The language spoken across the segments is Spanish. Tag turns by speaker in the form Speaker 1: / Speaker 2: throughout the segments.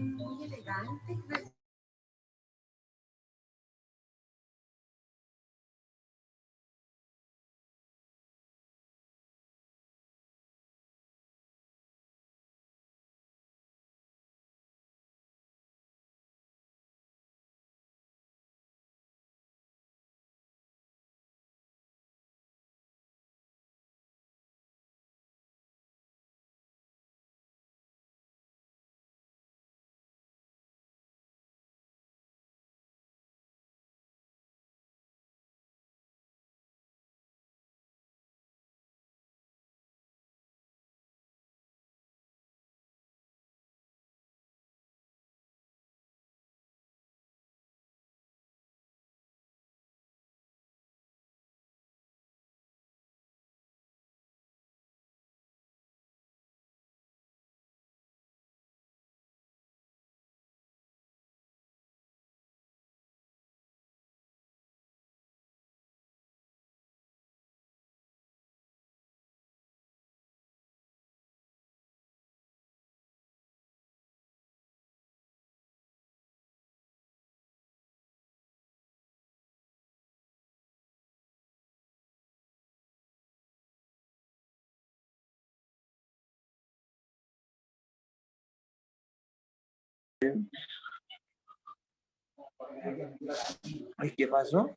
Speaker 1: muy elegante.
Speaker 2: Ay, ¿qué pasó?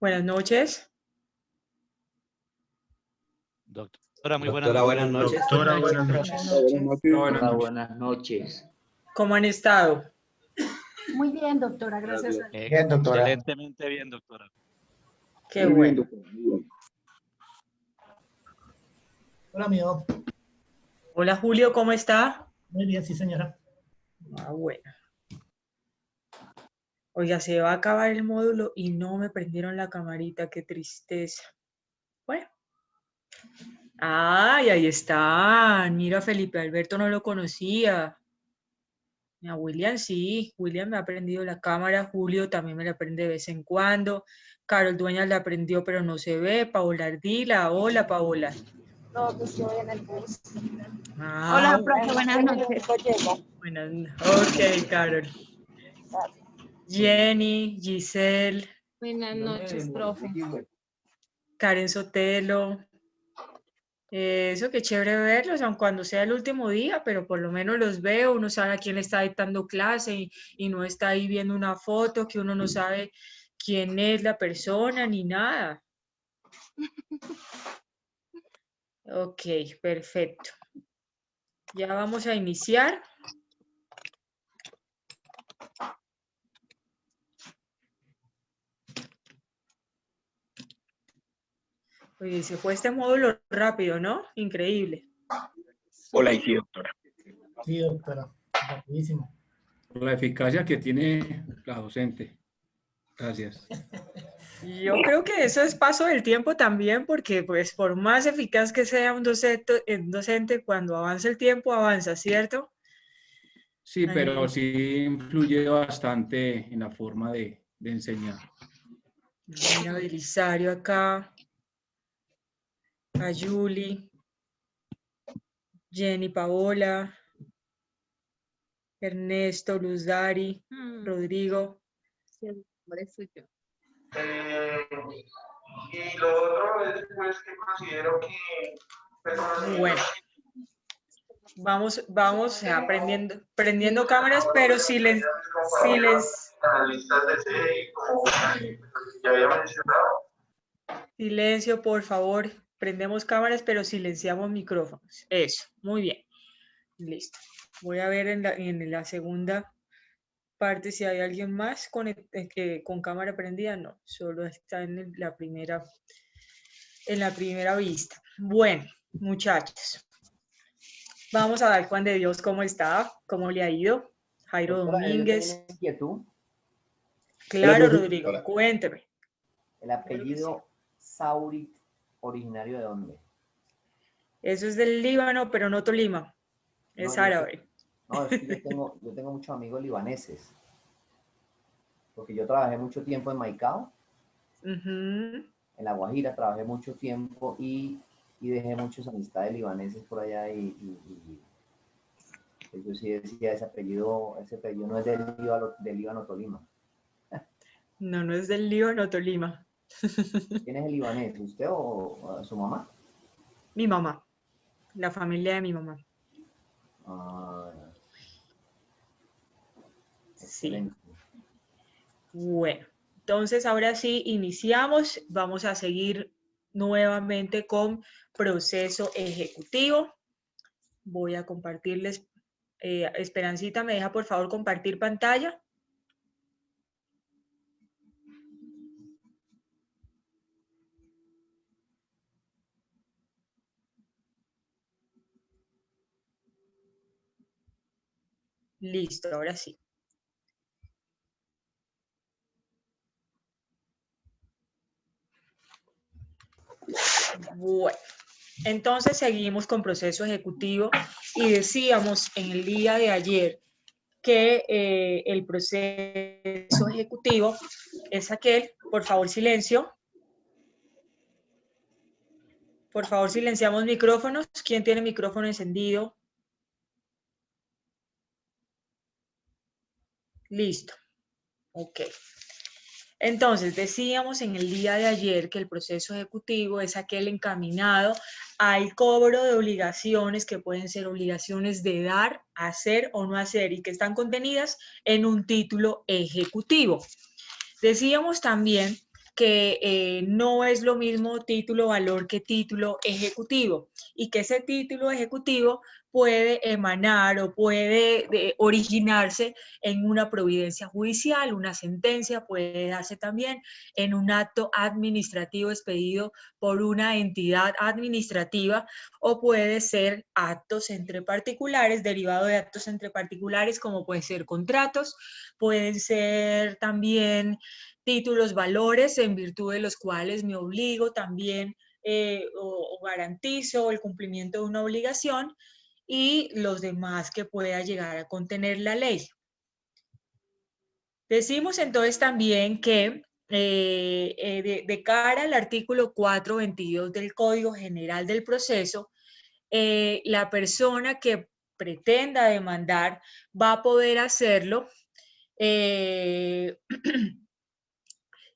Speaker 1: Buenas noches.
Speaker 3: Doctora, muy
Speaker 4: Doctora, buenas noches.
Speaker 5: Doctora, buenas noches.
Speaker 6: Hola, buenas noches.
Speaker 1: ¿Cómo han estado?
Speaker 7: Muy bien, doctora, gracias.
Speaker 5: Bien, doctora.
Speaker 3: Excelentemente bien, doctora.
Speaker 1: Qué bueno.
Speaker 8: Hola, amigo.
Speaker 1: Hola, Julio, ¿cómo está?
Speaker 8: Muy bien, sí, señora.
Speaker 1: Ah, bueno. Oiga, se va a acabar el módulo y no me prendieron la camarita, qué tristeza. Bueno. Ay, ahí está. Mira, Felipe Alberto no lo conocía. A William sí, William me ha prendido la cámara, Julio también me la prende de vez en cuando, Carol Dueñas la prendió pero no se ve, Paola Ardila, hola Paola.
Speaker 7: No, pues yo voy en el bus.
Speaker 1: Ah,
Speaker 7: Hola, profe, buenas noches.
Speaker 1: ok, Carol. Jenny, Giselle,
Speaker 7: Buenas noches, profe.
Speaker 1: Karen Sotelo. Eso, qué chévere verlos, aun cuando sea el último día, pero por lo menos los veo, uno sabe a quién le está dictando clase y no está ahí viendo una foto que uno no sabe quién es la persona ni nada. Ok, perfecto. Ya vamos a iniciar. Oye, se fue este módulo rápido, ¿no? Increíble.
Speaker 2: Hola, y sí, doctora.
Speaker 8: Sí, doctora. Rapidísimo.
Speaker 5: Por la eficacia que tiene la docente. Gracias.
Speaker 1: Yo creo que eso es paso del tiempo también, porque pues por más eficaz que sea un docente, cuando avanza el tiempo, avanza, ¿cierto?
Speaker 5: Sí, pero sí influye bastante en la forma de enseñar.
Speaker 1: Mira, Belisario acá, a Julie, Jenny Paola, Ernesto, Luz Dari, Rodrigo.
Speaker 7: Sí, el nombre es suyo.
Speaker 9: Y lo otro es pues, que considero que
Speaker 1: Bueno, vamos prendiendo cámaras, pero
Speaker 9: analistas de serie, como ya había mencionado.
Speaker 1: silencio, por favor. Prendemos cámaras, pero silenciamos micrófonos. Eso, muy bien. Listo. Voy a ver en la segunda parte si hay alguien más con cámara prendida. No, solo está en la primera vista. Bueno, muchachos. Vamos a ver Juan de Dios cómo está, cómo le ha ido. Jairo
Speaker 6: Doctora,
Speaker 1: Domínguez.
Speaker 6: yo tengo una inquietud.
Speaker 1: Claro, Rodrigo, cuénteme.
Speaker 6: El apellido Saurit, ¿originario de dónde?
Speaker 1: Eso es del Líbano, pero no Tolima. Es
Speaker 6: No,
Speaker 1: árabe.
Speaker 6: No, es que yo tengo muchos amigos libaneses. Porque yo trabajé mucho tiempo en Maicao. En La Guajira trabajé mucho tiempo y dejé muchas amistades libaneses por allá y yo sí decía, ese apellido no es del Líbano Tolima.
Speaker 1: No, no es del Líbano, Tolima.
Speaker 6: ¿Quién es el libanés? ¿Usted o su mamá?
Speaker 1: Mi mamá, la familia de mi mamá.
Speaker 6: Ah,
Speaker 1: sí. Bueno, entonces ahora sí iniciamos. Vamos a seguir nuevamente con proceso ejecutivo. Voy a compartirles. Esperancita, ¿me deja por favor compartir pantalla? Listo, ahora sí. Bueno, entonces seguimos con proceso ejecutivo y decíamos en el día de ayer que el proceso ejecutivo es aquel, por favor silencio, por favor silenciamos micrófonos. ¿Quién tiene micrófono encendido? Listo. Ok. Entonces, decíamos en el día de ayer que el proceso ejecutivo es aquel encaminado al cobro de obligaciones que pueden ser obligaciones de dar, hacer o no hacer y que están contenidas en un título ejecutivo. Decíamos también que no es lo mismo título valor que título ejecutivo, y que ese título ejecutivo puede emanar o puede originarse en una providencia judicial, una sentencia, puede darse también en un acto administrativo expedido por una entidad administrativa, o puede ser actos entre particulares, derivado de actos entre particulares, como pueden ser contratos, pueden ser también títulos valores en virtud de los cuales me obligo también o garantizo el cumplimiento de una obligación, y los demás que pueda llegar a contener la ley. Decimos entonces también que de cara al artículo 422 del Código General del Proceso, la persona que pretenda demandar va a poder hacerlo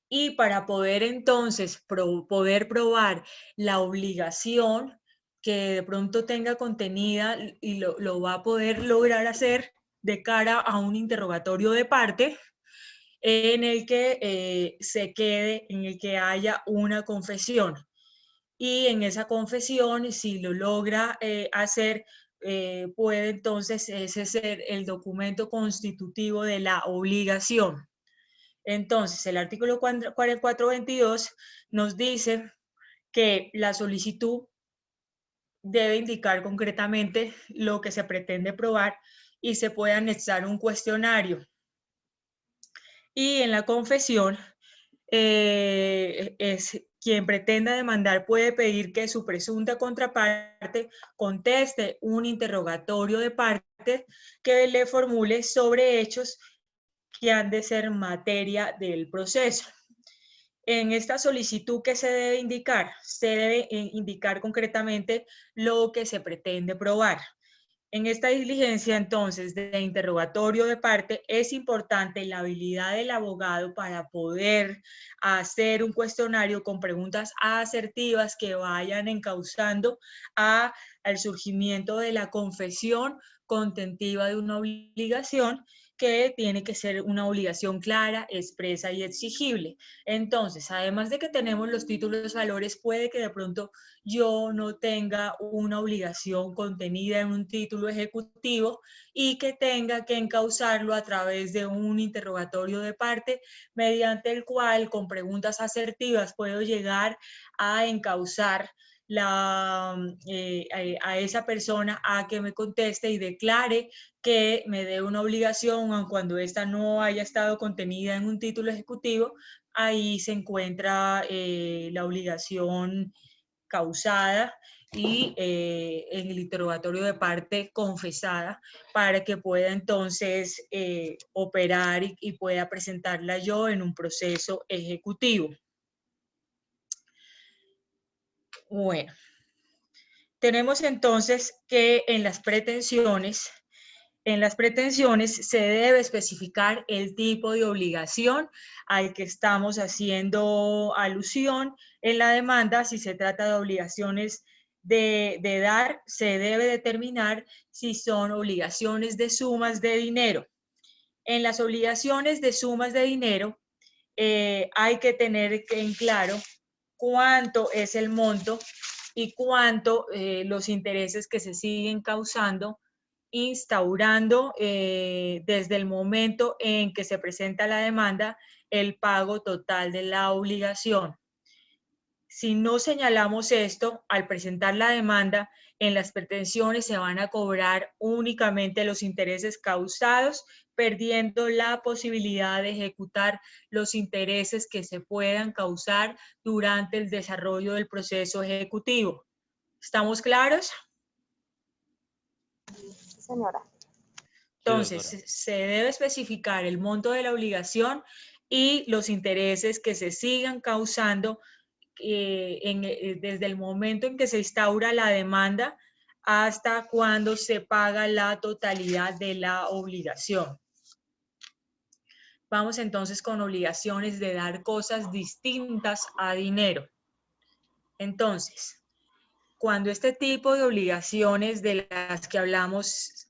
Speaker 1: y para poder entonces poder probar la obligación que de pronto tenga contenida, y lo va a poder lograr hacer de cara a un interrogatorio de parte en el que se quede, en el que haya una confesión. Y en esa confesión, si lo logra hacer, puede entonces ese ser el documento constitutivo de la obligación. Entonces, el artículo 422 nos dice que la solicitud debe indicar concretamente lo que se pretende probar y se puede anexar un cuestionario. Y en la confesión, quien pretenda demandar puede pedir que su presunta contraparte conteste un interrogatorio de parte que le formule sobre hechos que han de ser materia del proceso. En esta solicitud, ¿qué se debe indicar? Se debe indicar concretamente lo que se pretende probar. En esta diligencia, entonces, de interrogatorio de parte, es importante la habilidad del abogado para poder hacer un cuestionario con preguntas asertivas que vayan encauzando al surgimiento de la confesión contentiva de una obligación, que tiene que ser una obligación clara, expresa y exigible. Entonces, además de que tenemos los títulos valores, puede que de pronto yo no tenga una obligación contenida en un título ejecutivo y que tenga que encauzarlo a través de un interrogatorio de parte, mediante el cual con preguntas asertivas puedo llegar a encauzar a esa persona a que me conteste y declare que me dé una obligación, aun cuando esta no haya estado contenida en un título ejecutivo. Ahí se encuentra la obligación causada y en el interrogatorio de parte confesada, para que pueda entonces operar y pueda presentarla yo en un proceso ejecutivo. Bueno, tenemos entonces que en las pretensiones se debe especificar el tipo de obligación al que estamos haciendo alusión. En la demanda, si se trata de obligaciones de dar, se debe determinar si son obligaciones de sumas de dinero. En las obligaciones de sumas de dinero, hay que tener en claro cuánto es el monto y cuánto los intereses que se siguen causando, instaurando desde el momento en que se presenta la demanda el pago total de la obligación. Si no señalamos esto, al presentar la demanda, en las pretensiones se van a cobrar únicamente los intereses causados, perdiendo la posibilidad de ejecutar los intereses que se puedan causar durante el desarrollo del proceso ejecutivo. ¿Estamos claros?
Speaker 7: Señora.
Speaker 1: Entonces,
Speaker 3: Sí,
Speaker 1: se debe especificar el monto de la obligación y los intereses que se sigan causando desde el momento en que se instaura la demanda hasta cuando se paga la totalidad de la obligación. Vamos entonces con obligaciones de dar cosas distintas a dinero. Entonces, cuando este tipo de obligaciones de las que hablamos,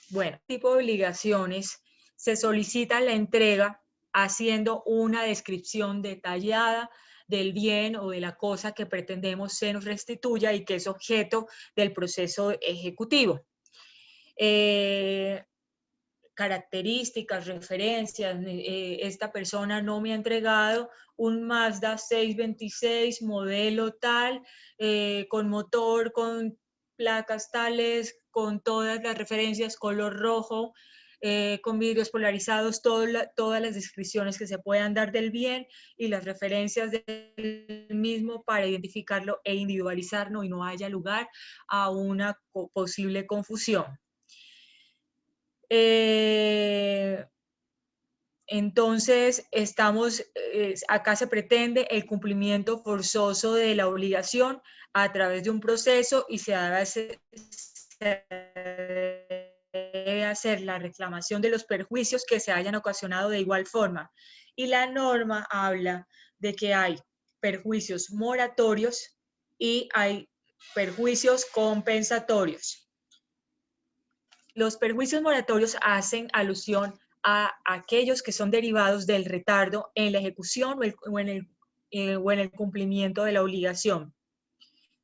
Speaker 1: bueno, tipo de obligaciones, se solicita la entrega haciendo una descripción detallada del bien o de la cosa que pretendemos se nos restituya y que es objeto del proceso ejecutivo. Características, referencias, esta persona no me ha entregado un Mazda 626 modelo tal, con motor, con placas tales, con todas las referencias, color rojo, con vidrios polarizados, todas las descripciones que se puedan dar del bien y las referencias del mismo para identificarlo e individualizarlo y no haya lugar a una posible confusión. Entonces, acá se pretende el cumplimiento forzoso de la obligación a través de un proceso y se debe hacer la reclamación de los perjuicios que se hayan ocasionado de igual forma. Y la norma habla de que hay perjuicios moratorios y hay perjuicios compensatorios. Los perjuicios moratorios hacen alusión a aquellos que son derivados del retardo en la ejecución o en el cumplimiento de la obligación,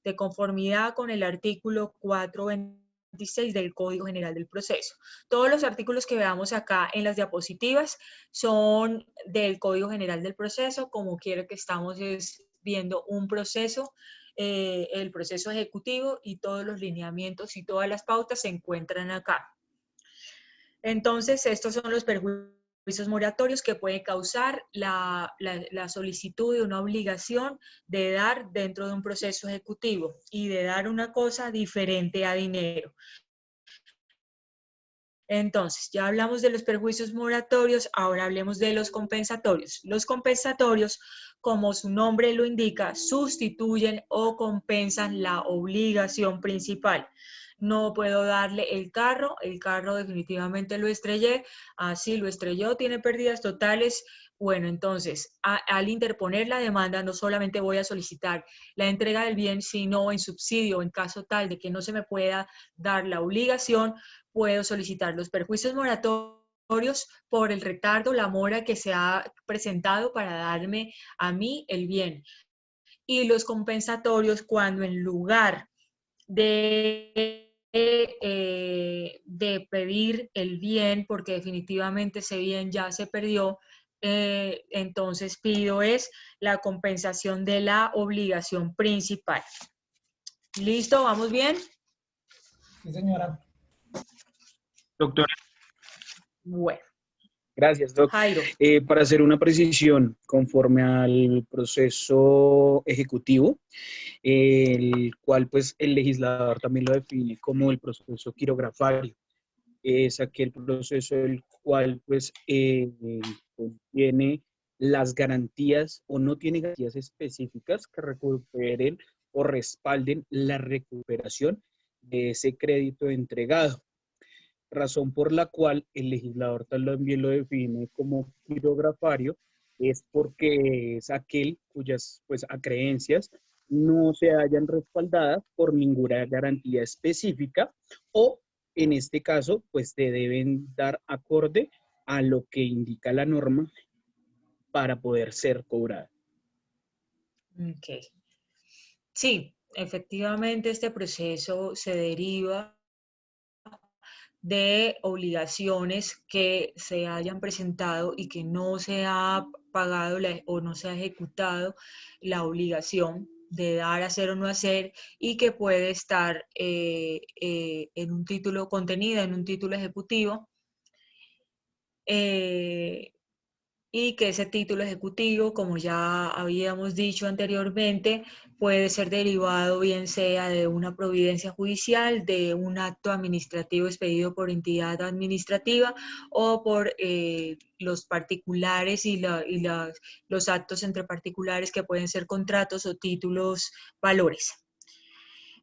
Speaker 1: de conformidad con el artículo 426 del Código General del Proceso. Todos los artículos que veamos acá en las diapositivas son del Código General del Proceso, como quiera que estamos viendo un proceso, el proceso ejecutivo, y todos los lineamientos y todas las pautas se encuentran acá. Entonces, estos son los perjuicios moratorios que puede causar la solicitud de una obligación de dar dentro de un proceso ejecutivo y de dar una cosa diferente a dinero. Entonces, ya hablamos de los perjuicios moratorios, ahora hablemos de los compensatorios. Los compensatorios, como su nombre lo indica, sustituyen o compensan la obligación principal. No puedo darle el carro definitivamente lo estrellé, así lo estrelló, tiene pérdidas totales. Bueno, entonces, al interponer la demanda, no solamente voy a solicitar la entrega del bien, sino en subsidio, en caso tal de que no se me pueda dar la obligación, puedo solicitar los perjuicios moratorios por el retardo, la mora que se ha presentado para darme a mí el bien. Y los compensatorios cuando en lugar de pedir el bien, porque definitivamente ese bien ya se perdió, entonces pido es la compensación de la obligación principal. ¿Listo? ¿Vamos bien?
Speaker 8: Sí, señora.
Speaker 2: Doctora.
Speaker 1: Bueno.
Speaker 2: Gracias, doctor.
Speaker 1: Jairo.
Speaker 2: Para hacer una precisión, conforme al proceso ejecutivo, el cual pues el legislador también lo define como el proceso quirografario. Es aquel proceso el cual pues contiene las garantías o no tiene garantías específicas que recuperen o respalden la recuperación de ese crédito entregado. Razón por la cual el legislador también lo define como quirografario, es porque es aquel cuyas pues acreencias no se hayan respaldadas por ninguna garantía específica o en este caso pues te deben dar acorde a lo que indica la norma para poder ser cobrada.
Speaker 1: Ok. Sí, efectivamente este proceso se deriva de obligaciones que se hayan presentado y que no se ha pagado o no se ha ejecutado la obligación de dar, hacer o no hacer, y que puede estar en un título contenida, en un título ejecutivo, y que ese título ejecutivo, como ya habíamos dicho anteriormente, puede ser derivado bien sea de una providencia judicial, de un acto administrativo expedido por entidad administrativa o por los particulares y los actos entre particulares que pueden ser contratos o títulos valores.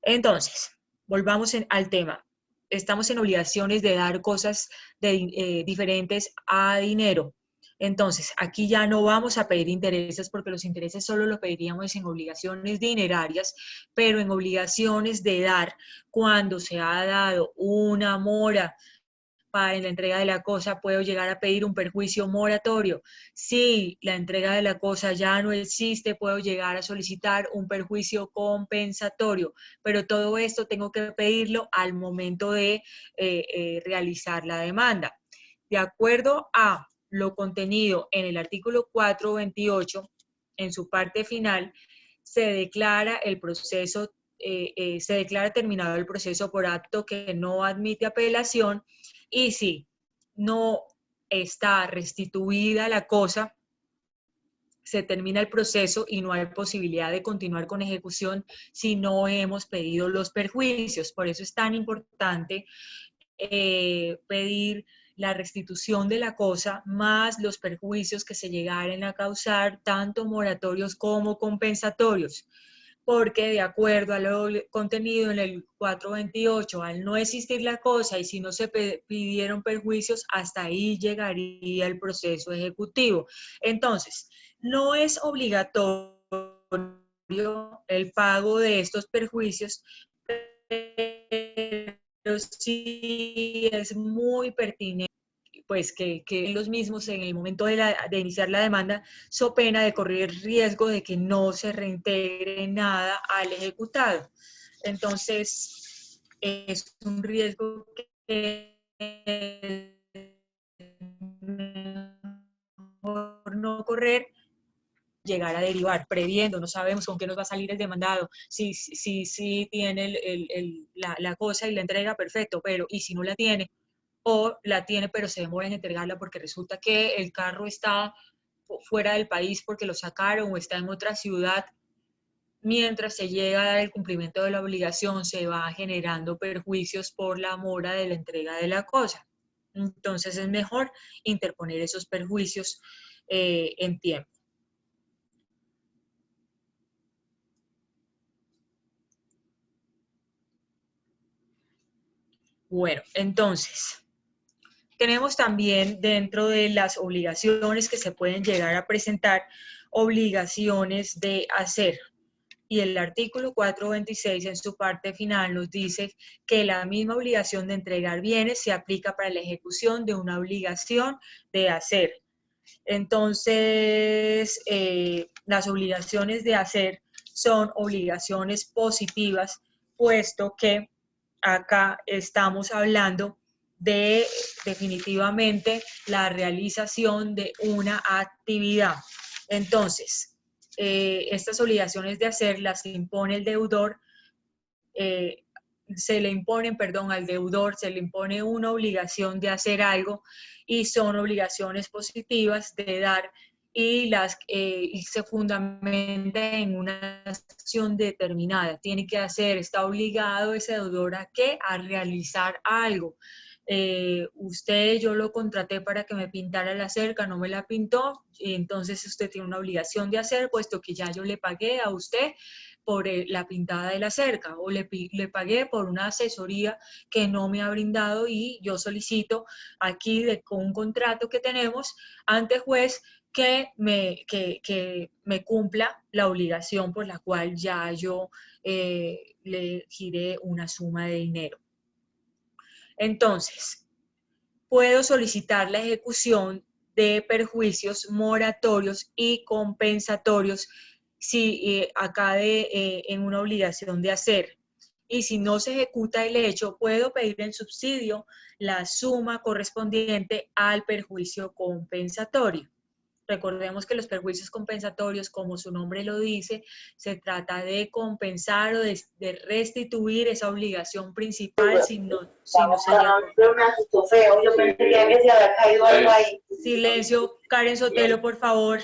Speaker 1: Entonces, volvamos al tema. Estamos en obligaciones de dar cosas diferentes a dinero. Entonces, aquí ya no vamos a pedir intereses porque los intereses solo lo pediríamos en obligaciones dinerarias, pero en obligaciones de dar, cuando se ha dado una mora para la entrega de la cosa, puedo llegar a pedir un perjuicio moratorio. Si la entrega de la cosa ya no existe, puedo llegar a solicitar un perjuicio compensatorio, pero todo esto tengo que pedirlo al momento de realizar la demanda. De acuerdo a lo contenido en el artículo 428, en su parte final, se declara el proceso, se declara terminado el proceso por acto que no admite apelación, y si no está restituida la cosa, se termina el proceso y no hay posibilidad de continuar con ejecución si no hemos pedido los perjuicios. Por eso es tan importante pedir la restitución de la cosa más los perjuicios que se llegaren a causar, tanto moratorios como compensatorios, porque de acuerdo a lo contenido en el 428, al no existir la cosa y si no se pidieron perjuicios, hasta ahí llegaría el proceso ejecutivo. Entonces, no es obligatorio el pago de estos perjuicios, pero sí es muy pertinente pues que los mismos en el momento de iniciar la demanda, so pena de correr riesgo de que no se reintegre nada al ejecutado. Entonces, es un riesgo que mejor no correr, llegar a derivar, previendo, no sabemos con qué nos va a salir el demandado, si tiene la cosa y la entrega, perfecto, pero y si no la tiene, o la tiene pero se demora en entregarla porque resulta que el carro está fuera del país porque lo sacaron o está en otra ciudad, mientras se llega a dar el cumplimiento de la obligación se va generando perjuicios por la mora de la entrega de la cosa. Entonces es mejor interponer esos perjuicios en tiempo. Bueno, entonces, tenemos también dentro de las obligaciones que se pueden llegar a presentar, obligaciones de hacer. Y el artículo 426 en su parte final nos dice que la misma obligación de entregar bienes se aplica para la ejecución de una obligación de hacer. Entonces, las obligaciones de hacer son obligaciones positivas, puesto que acá estamos hablando de definitivamente la realización de una actividad. Entonces, estas obligaciones de hacer las impone el deudor, se le imponen, perdón, al deudor, se le impone una obligación de hacer algo y son obligaciones positivas de dar y se fundamenta en una acción determinada. Tiene que hacer, está obligado ese deudor a ¿qué? A realizar algo. Yo lo contraté para que me pintara la cerca, no me la pintó, y entonces usted tiene una obligación de hacer, puesto que ya yo le pagué a usted por la pintada de la cerca, o le pagué por una asesoría que no me ha brindado y yo solicito aquí con un contrato que tenemos ante juez que me cumpla la obligación por la cual ya yo le giré una suma de dinero. Entonces, puedo solicitar la ejecución de perjuicios moratorios y compensatorios si acá en una obligación de hacer. Y si no se ejecuta el hecho, puedo pedir en subsidio la suma correspondiente al perjuicio compensatorio. Recordemos que los perjuicios compensatorios, como su nombre lo dice, se trata de compensar o de restituir esa obligación principal si no se llama.
Speaker 4: Me asustó feo, yo pensé que se había caído algo ahí.
Speaker 1: Silencio, Karen Sotelo, por favor.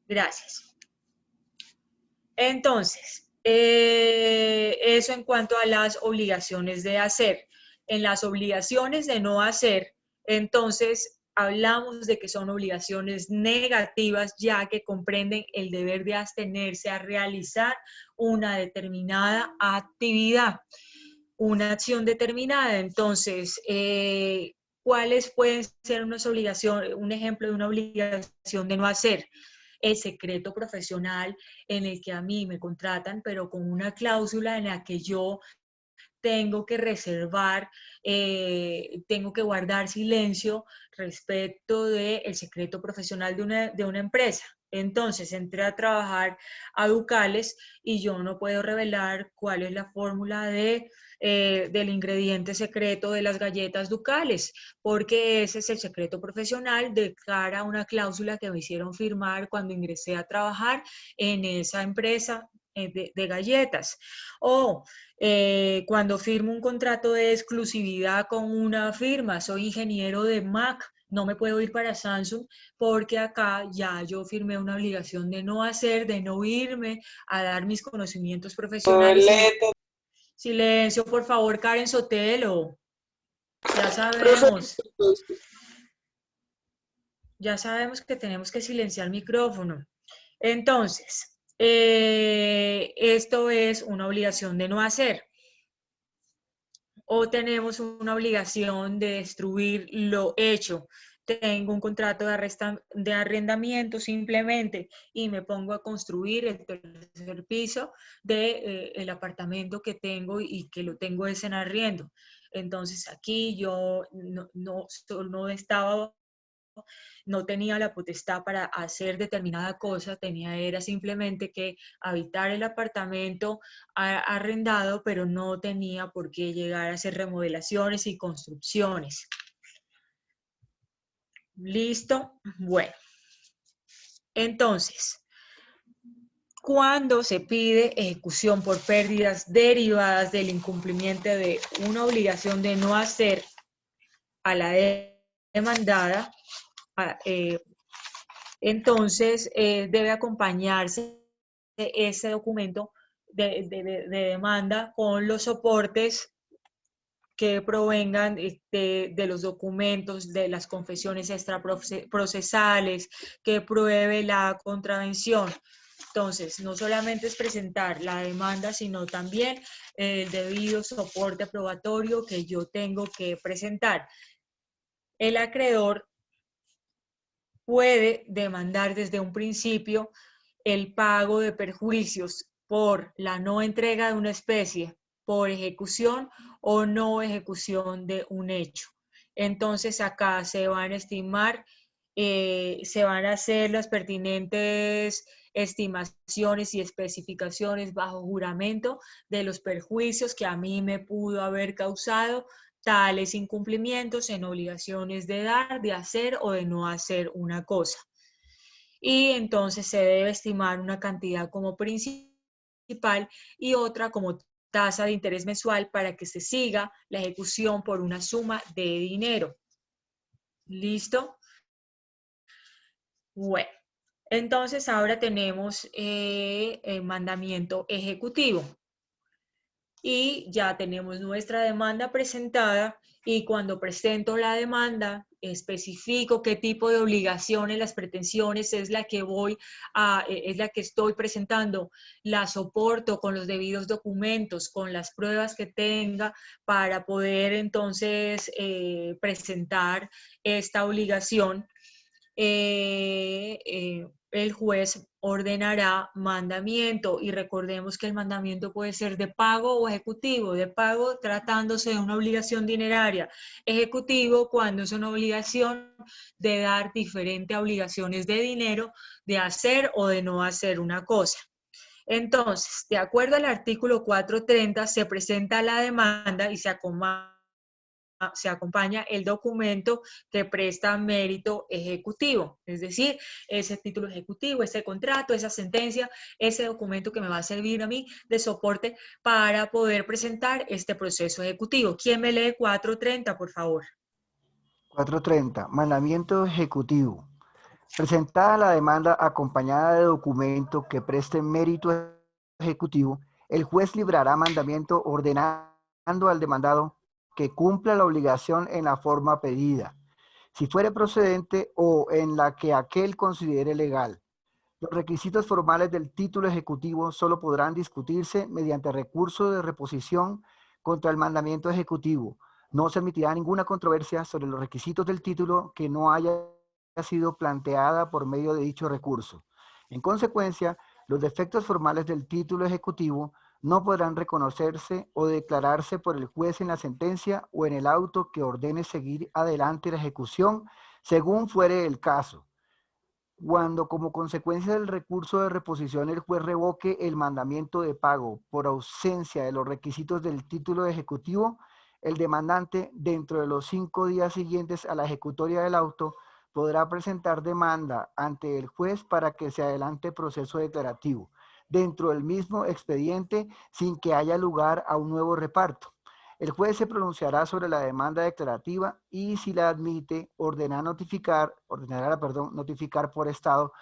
Speaker 1: Gracias. Entonces, eso en cuanto a las obligaciones de hacer. En las obligaciones de no hacer, entonces hablamos de que son obligaciones negativas, ya que comprenden el deber de abstenerse a realizar una determinada actividad, una acción determinada. Entonces, ¿Cuáles pueden ser unas obligaciones, un ejemplo de una obligación de no hacer? El secreto profesional en el que a mí me contratan, pero con una cláusula en la que yo tengo que reservar, tengo que guardar silencio respecto del secreto profesional de una empresa. Entonces entré a trabajar a Ducales y yo no puedo revelar cuál es la fórmula del ingrediente secreto de las galletas Ducales, porque ese es el secreto profesional de cara a una cláusula que me hicieron firmar cuando ingresé a trabajar en esa empresa de galletas. O cuando firmo un contrato de exclusividad con una firma, soy ingeniero de Mac, no me puedo ir para Samsung porque acá ya yo firmé una obligación de no hacer, de no irme a dar mis conocimientos profesionales. Silencio, por favor, Karen Sotelo. Ya sabemos que tenemos que silenciar el micrófono. Entonces, esto es una obligación de no hacer. O tenemos una obligación de destruir lo hecho. Tengo un contrato de arrendamiento simplemente y me pongo a construir el tercer piso del apartamento que tengo y que lo tengo es en arriendo. Entonces aquí yo no tenía la potestad para hacer determinada cosa, era simplemente que habitar el apartamento arrendado, pero no tenía por qué llegar a hacer remodelaciones y construcciones. ¿Listo? Bueno. Entonces, cuando se pide ejecución por pérdidas derivadas del incumplimiento de una obligación de no hacer a la demandada, entonces debe acompañarse ese documento de demanda con los soportes que provengan de los documentos, de las confesiones extraprocesales, que pruebe la contravención. Entonces, no solamente es presentar la demanda, sino también el debido soporte probatorio que yo tengo que presentar. El acreedor puede demandar desde un principio el pago de perjuicios por la no entrega de una especie, por ejecución o no ejecución de un hecho. Entonces acá se van a estimar, se van a hacer las pertinentes estimaciones y especificaciones bajo juramento de los perjuicios que a mí me pudo haber causado tales incumplimientos en obligaciones de dar, de hacer o de no hacer una cosa. Y entonces se debe estimar una cantidad como principal y otra como tasa de interés mensual para que se siga la ejecución por una suma de dinero. ¿Listo? Bueno, entonces ahora tenemos el mandamiento ejecutivo. Y ya tenemos nuestra demanda presentada y cuando presento la demanda especifico qué tipo de obligaciones, las pretensiones es la que estoy presentando, la soporto con los debidos documentos, con las pruebas que tenga para poder entonces presentar esta obligación. El juez ordenará mandamiento y recordemos que el mandamiento puede ser de pago o ejecutivo. De pago tratándose de una obligación dineraria, ejecutivo cuando es una obligación de dar diferentes obligaciones de dinero, de hacer o de no hacer una cosa. Entonces, de acuerdo al artículo 430 se presenta la demanda y se acompaña el documento que presta mérito ejecutivo, es decir, ese título ejecutivo, ese contrato, esa sentencia, ese documento que me va a servir a mí de soporte para poder presentar este proceso ejecutivo. ¿Quién me lee 430, por favor?
Speaker 10: 430, mandamiento ejecutivo. Presentada la demanda acompañada de documento que preste mérito ejecutivo, el juez librará mandamiento ordenando al demandado que cumpla la obligación en la forma pedida, si fuere procedente o en la que aquel considere legal. Los requisitos formales del título ejecutivo solo podrán discutirse mediante recurso de reposición contra el mandamiento ejecutivo. No se admitirá ninguna controversia sobre los requisitos del título que no haya sido planteada por medio de dicho recurso. En consecuencia, los defectos formales del título ejecutivo no podrán reconocerse o declararse por el juez en la sentencia o en el auto que ordene seguir adelante la ejecución, según fuere el caso. Cuando, como consecuencia del recurso de reposición, el juez revoque el mandamiento de pago por ausencia de los requisitos del título ejecutivo, el demandante, dentro de los 5 días siguientes a la ejecutoria del auto, podrá presentar demanda ante el juez para que se adelante proceso declarativo dentro del mismo expediente sin que haya lugar a un nuevo reparto. El juez se pronunciará sobre la demanda declarativa y, si la admite, ordenará notificar por estado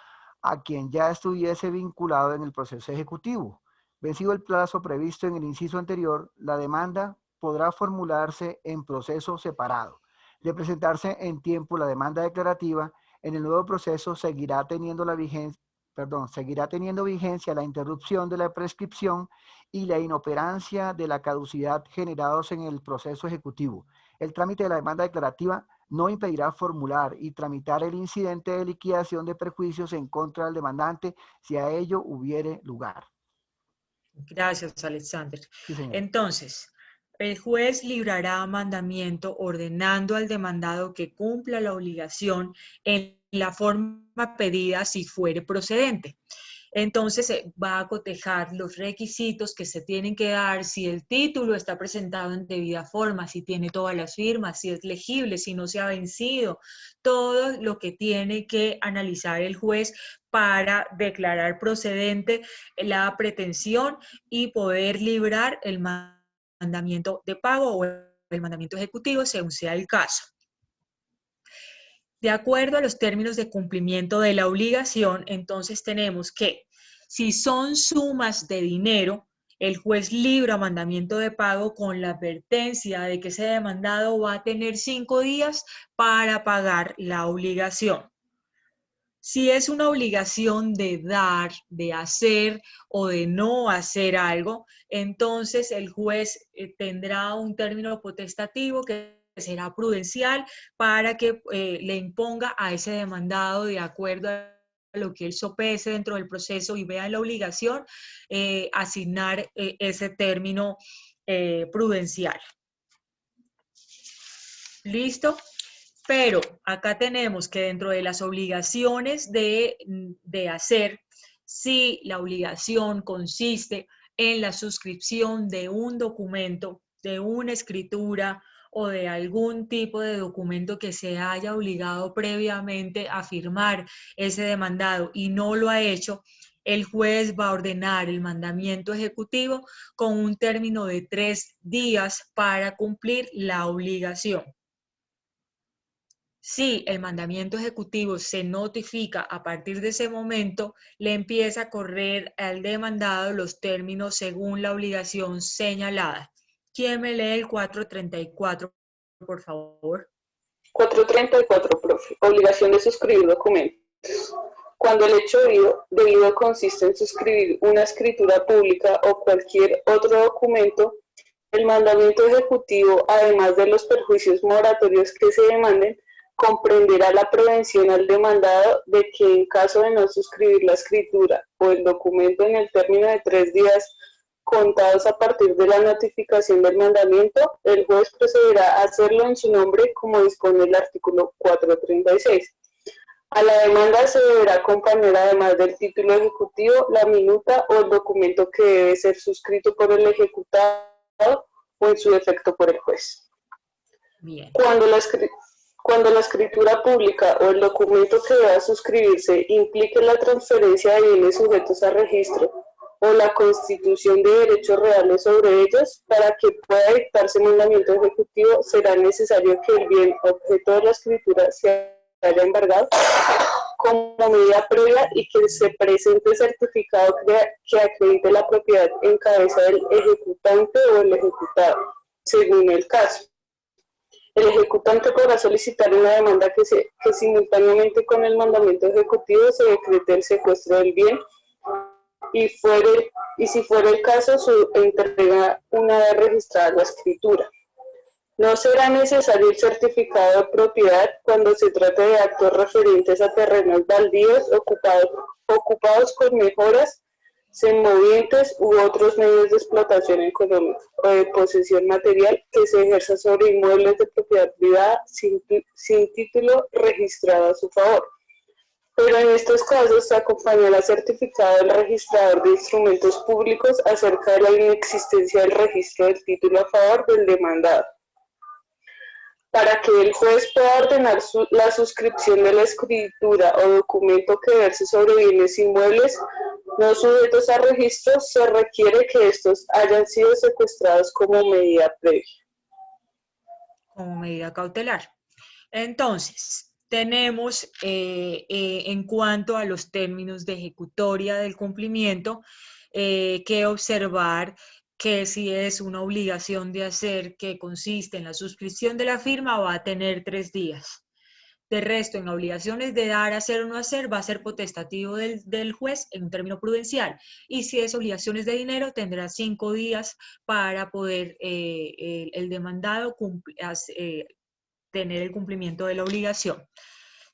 Speaker 10: a quien ya estuviese vinculado en el proceso ejecutivo. Vencido el plazo previsto en el inciso anterior, la demanda podrá formularse en proceso separado. De presentarse en tiempo la demanda declarativa, en el nuevo proceso seguirá teniendo vigencia la interrupción de la prescripción y la inoperancia de la caducidad generados en el proceso ejecutivo. El trámite de la demanda declarativa no impedirá formular y tramitar el incidente de liquidación de perjuicios en contra del demandante si a ello hubiere lugar.
Speaker 1: Gracias, Alexander.
Speaker 10: Sí, señor.
Speaker 1: Entonces, el juez librará mandamiento ordenando al demandado que cumpla la obligación en la forma pedida si fuere procedente. Entonces va a cotejar los requisitos que se tienen que dar, si el título está presentado en debida forma, si tiene todas las firmas, si es legible, si no se ha vencido, todo lo que tiene que analizar el juez para declarar procedente la pretensión y poder librar el mandamiento de pago o el mandamiento ejecutivo según sea el caso. De acuerdo a los términos de cumplimiento de la obligación, entonces tenemos que si son sumas de dinero, el juez libra mandamiento de pago con la advertencia de que ese demandado va a tener 5 días para pagar la obligación. Si es una obligación de dar, de hacer o de no hacer algo, entonces el juez tendrá un término potestativo que será prudencial para que le imponga a ese demandado, de acuerdo a lo que él sopese dentro del proceso y vea la obligación, asignar ese término prudencial. ¿Listo? Pero acá tenemos que dentro de las obligaciones de hacer, si la obligación consiste en la suscripción de un documento, de una escritura o de algún tipo de documento que se haya obligado previamente a firmar ese demandado y no lo ha hecho, el juez va a ordenar el mandamiento ejecutivo con un término de 3 días para cumplir la obligación. Si el mandamiento ejecutivo se notifica a partir de ese momento, le empieza a correr al demandado los términos según la obligación señalada. ¿Quién me lee el 434, por favor?
Speaker 11: 434, profe. Obligación de suscribir documentos. Cuando el hecho debido consiste en suscribir una escritura pública o cualquier otro documento, el mandamiento ejecutivo, además de los perjuicios moratorios que se demanden, comprenderá la prevención al demandado de que en caso de no suscribir la escritura o el documento en el término de 3 días contados a partir de la notificación del mandamiento, el juez procederá a hacerlo en su nombre como dispone el artículo 436. A la demanda se deberá acompañar, además del título ejecutivo, la minuta o el documento que debe ser suscrito por el ejecutado o en su defecto por el juez.
Speaker 1: Bien.
Speaker 11: Cuando la escritura pública o el documento que deba suscribirse implique la transferencia de bienes sujetos a registro o la constitución de derechos reales sobre ellos, para que pueda dictarse mandamiento ejecutivo será necesario que el bien objeto de la escritura se haya embargado como medida previa y que se presente certificado que acredite la propiedad en cabeza del ejecutante o el ejecutado, según el caso. El ejecutante podrá solicitar una demanda que simultáneamente con el mandamiento ejecutivo se decrete el secuestro del bien y si fuera el caso, su entrega una vez registrada la escritura. No será necesario el certificado de propiedad cuando se trate de actos referentes a terrenos baldíos ocupados con mejoras, semovientes u otros medios de explotación económica o de posesión material que se ejerza sobre inmuebles de propiedad privada sin título registrado a su favor. Pero en estos casos se acompañará el certificado del registrador de instrumentos públicos acerca de la inexistencia del registro del título a favor del demandado. Para que el juez pueda ordenar la suscripción de la escritura o documento que verse sobre bienes inmuebles no sujetos a registro, se requiere que estos hayan sido secuestrados como medida previa.
Speaker 1: Como medida cautelar. Entonces, tenemos en cuanto a los términos de ejecutoria del cumplimiento, que observar que si es una obligación de hacer que consiste en la suscripción de la firma, va a tener 3 días. De resto, en obligaciones de dar, hacer o no hacer, va a ser potestativo del juez en un término prudencial. Y si es obligaciones de dinero, tendrá 5 días para poder el demandado tener el cumplimiento de la obligación.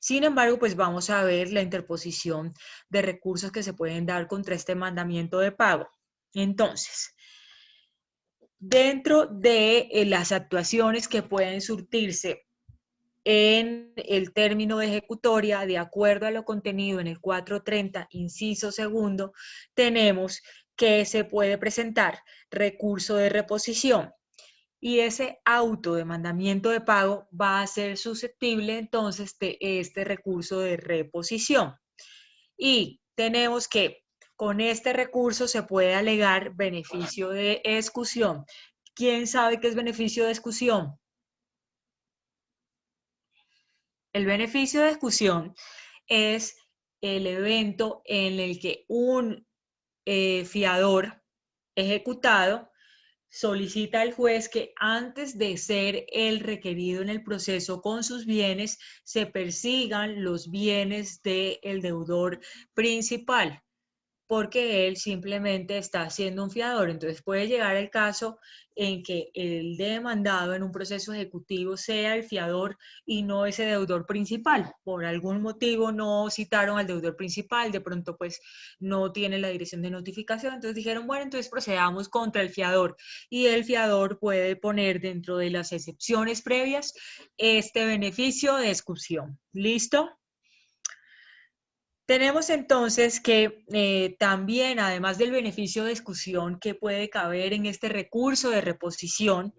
Speaker 1: Sin embargo, pues vamos a ver la interposición de recursos que se pueden dar contra este mandamiento de pago. Entonces, dentro de las actuaciones que pueden surtirse en el término de ejecutoria, de acuerdo a lo contenido en el 430, inciso segundo, tenemos que se puede presentar recurso de reposición. Y ese auto de mandamiento de pago va a ser susceptible entonces de este recurso de reposición. Y tenemos que con este recurso se puede alegar beneficio de excusión. ¿Quién sabe qué es beneficio de excusión? El beneficio de excusión es el evento en el que un fiador ejecutado solicita al juez que antes de ser el requerido en el proceso con sus bienes, se persigan los bienes del deudor principal, porque él simplemente está siendo un fiador. Entonces puede llegar el caso en que el demandado en un proceso ejecutivo sea el fiador y no ese deudor principal. Por algún motivo no citaron al deudor principal, de pronto pues no tiene la dirección de notificación, entonces dijeron, bueno, entonces procedamos contra el fiador, y el fiador puede poner dentro de las excepciones previas este beneficio de excusión. ¿Listo? Tenemos entonces que también, además del beneficio de excusión que puede caber en este recurso de reposición,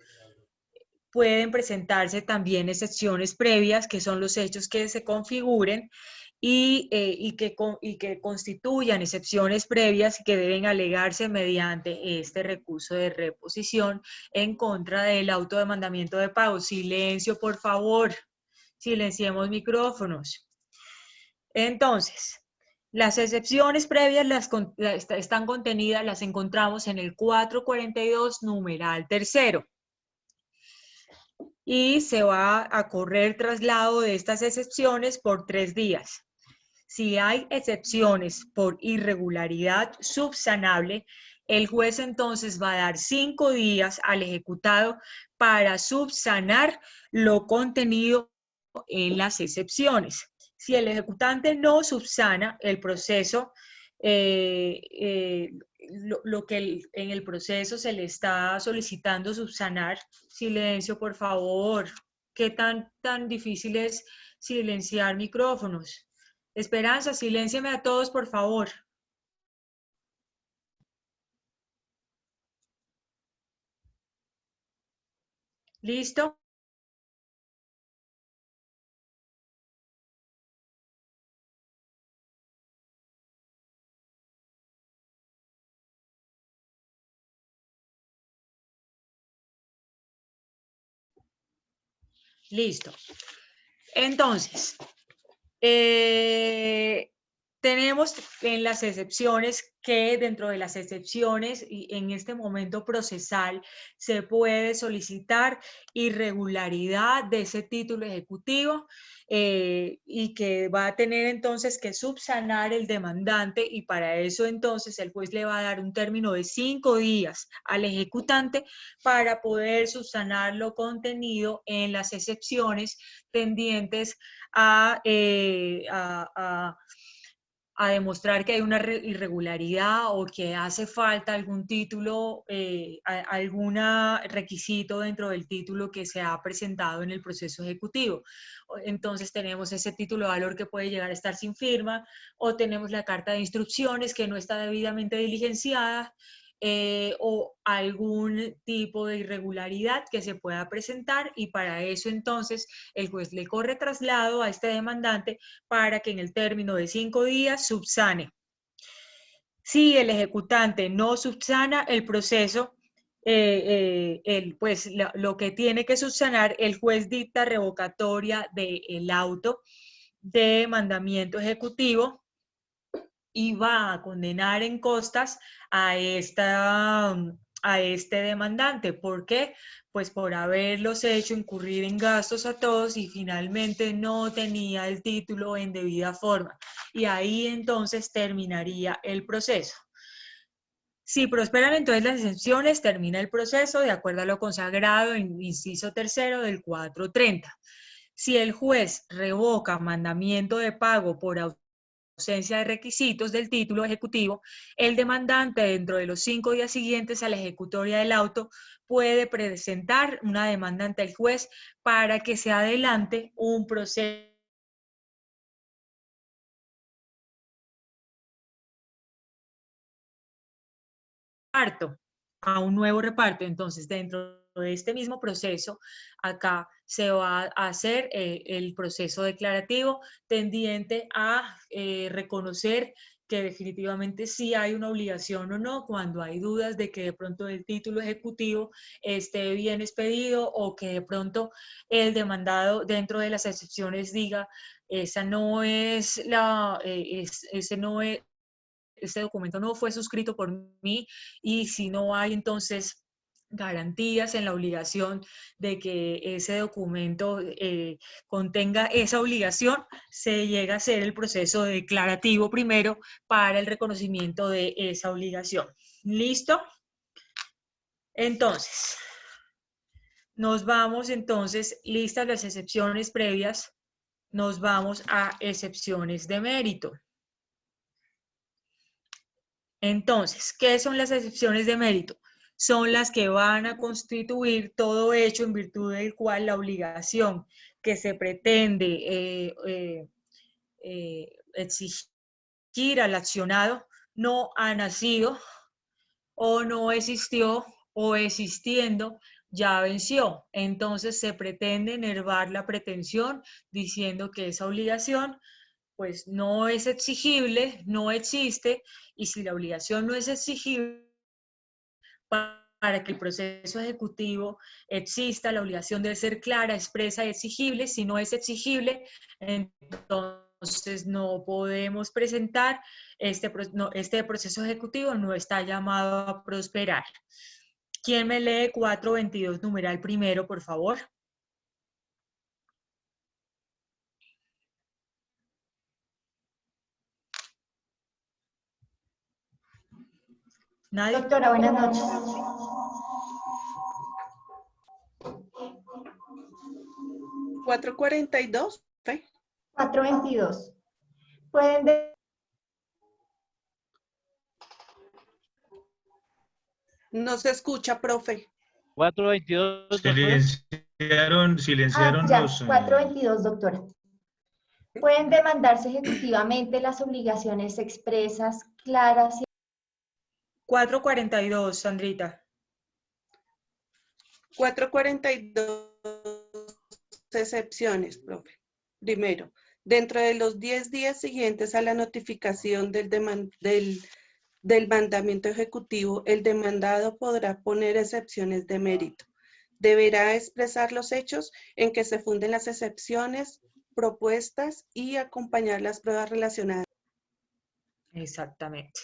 Speaker 1: pueden presentarse también excepciones previas, que son los hechos que se configuren y que constituyan excepciones previas que deben alegarse mediante este recurso de reposición en contra del autodemandamiento de pago. Silencio, por favor. Silenciemos micrófonos. Entonces, las excepciones previas están contenidas, las encontramos en el 442, numeral tercero. Y se va a correr traslado de estas excepciones por 3 días. Si hay excepciones por irregularidad subsanable, el juez entonces va a dar 5 días al ejecutado para subsanar lo contenido en las excepciones. Si el ejecutante no subsana el proceso, lo que en el proceso se le está solicitando subsanar, silencio por favor, ¿qué tan difícil es silenciar micrófonos? Esperanza, silénciame a todos por favor. ¿Listo? Listo. Entonces, Tenemos en las excepciones que dentro de las excepciones y en este momento procesal se puede solicitar irregularidad de ese título ejecutivo y que va a tener entonces que subsanar el demandante, y para eso entonces el juez le va a dar un término de 5 días al ejecutante para poder subsanar lo contenido en las excepciones tendientes a demostrar que hay una irregularidad o que hace falta algún título, algún requisito dentro del título que se ha presentado en el proceso ejecutivo. Entonces tenemos ese título de valor que puede llegar a estar sin firma, o tenemos la carta de instrucciones que no está debidamente diligenciada, o algún tipo de irregularidad que se pueda presentar, y para eso entonces el juez le corre traslado a este demandante para que en el término de 5 días subsane. Si el ejecutante no subsana el proceso, pues lo que tiene que subsanar, el juez dicta revocatoria del auto de mandamiento ejecutivo y va a condenar en costas a este demandante. ¿Por qué? Pues por haberlos hecho incurrir en gastos a todos y finalmente no tenía el título en debida forma. Y ahí entonces terminaría el proceso. Si prosperan entonces las exenciones, termina el proceso de acuerdo a lo consagrado en inciso tercero del 430. Si el juez revoca mandamiento de pago por ausencia de requisitos del título ejecutivo, el demandante dentro de los 5 días siguientes a la ejecutoria del auto puede presentar una demanda ante el juez para que se adelante un proceso a un nuevo reparto. Entonces, dentro de este mismo proceso, acá se va a hacer el proceso declarativo tendiente a reconocer que definitivamente sí hay una obligación o no, cuando hay dudas de que de pronto el título ejecutivo esté bien expedido, o que de pronto el demandado dentro de las excepciones diga, esa no es la, ese no es, este documento no fue suscrito por mí, y si no hay entonces garantías en la obligación de que ese documento contenga esa obligación, se llega a hacer el proceso declarativo primero para el reconocimiento de esa obligación. ¿Listo? Entonces, nos vamos entonces, listas las excepciones previas, nos vamos a excepciones de mérito. Entonces, ¿qué son las excepciones de mérito? Son las que van a constituir todo hecho en virtud del cual la obligación que se pretende exigir al accionado no ha nacido, o no existió, o existiendo ya venció. Entonces se pretende enervar la pretensión diciendo que esa obligación pues no es exigible, no existe, y si la obligación no es exigible, para que el proceso ejecutivo exista, la obligación debe ser clara, expresa y exigible. Si no es exigible, entonces no podemos presentar, este proceso ejecutivo no está llamado a prosperar. ¿Quién me lee 422 numeral primero, por favor? ¿Nadie?
Speaker 12: Doctora, buenas noches.
Speaker 13: ¿442?
Speaker 12: 422. Pueden
Speaker 13: No se escucha, profe.
Speaker 3: 422.
Speaker 8: Silenciaron
Speaker 12: ya,
Speaker 8: los...
Speaker 12: 422, doctora. Pueden demandarse ejecutivamente las obligaciones expresas, claras y...
Speaker 1: 442, Sandrita.
Speaker 13: 442 excepciones, profe. Primero, dentro de los 10 días siguientes a la notificación del mandamiento ejecutivo, el demandado podrá poner excepciones de mérito. Deberá expresar los hechos en que se funden las excepciones propuestas y acompañar las pruebas relacionadas.
Speaker 1: Exactamente.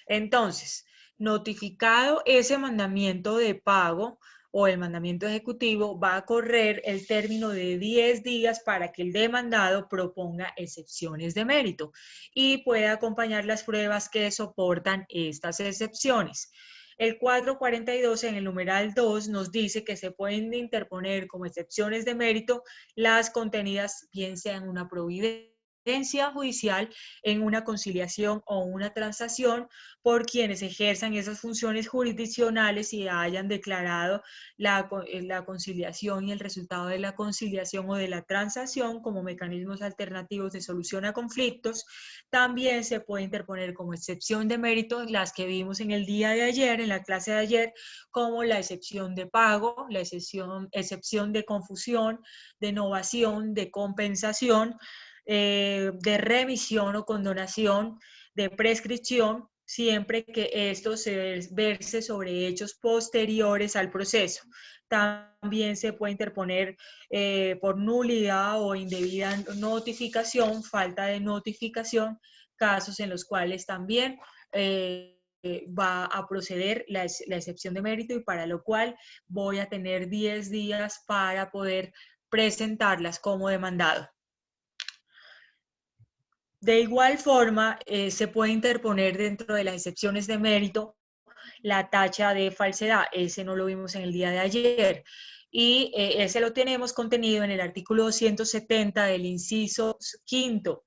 Speaker 1: Entonces, notificado ese mandamiento de pago o el mandamiento ejecutivo, va a correr el término de 10 días para que el demandado proponga excepciones de mérito y pueda acompañar las pruebas que soportan estas excepciones. El 442 en el numeral 2 nos dice que se pueden interponer como excepciones de mérito las contenidas bien sea en una providencia judicial, en una conciliación o una transacción por quienes ejerzan esas funciones jurisdiccionales y hayan declarado la conciliación y el resultado de la conciliación o de la transacción como mecanismos alternativos de solución a conflictos. También se puede interponer como excepción de mérito las que vimos en el día de ayer, en la clase de ayer, como la excepción de pago, la excepción de confusión, de novación, de compensación, de remisión o condonación, de prescripción, siempre que esto se verse sobre hechos posteriores al proceso. También se puede interponer por nulidad o indebida notificación, falta de notificación, casos en los cuales también va a proceder la excepción de mérito y para lo cual voy a tener 10 días para poder presentarlas como demandado. De igual forma, se puede interponer dentro de las excepciones de mérito la tacha de falsedad. Ese no lo vimos en el día de ayer. Y ese lo tenemos contenido en el artículo 270 del inciso quinto,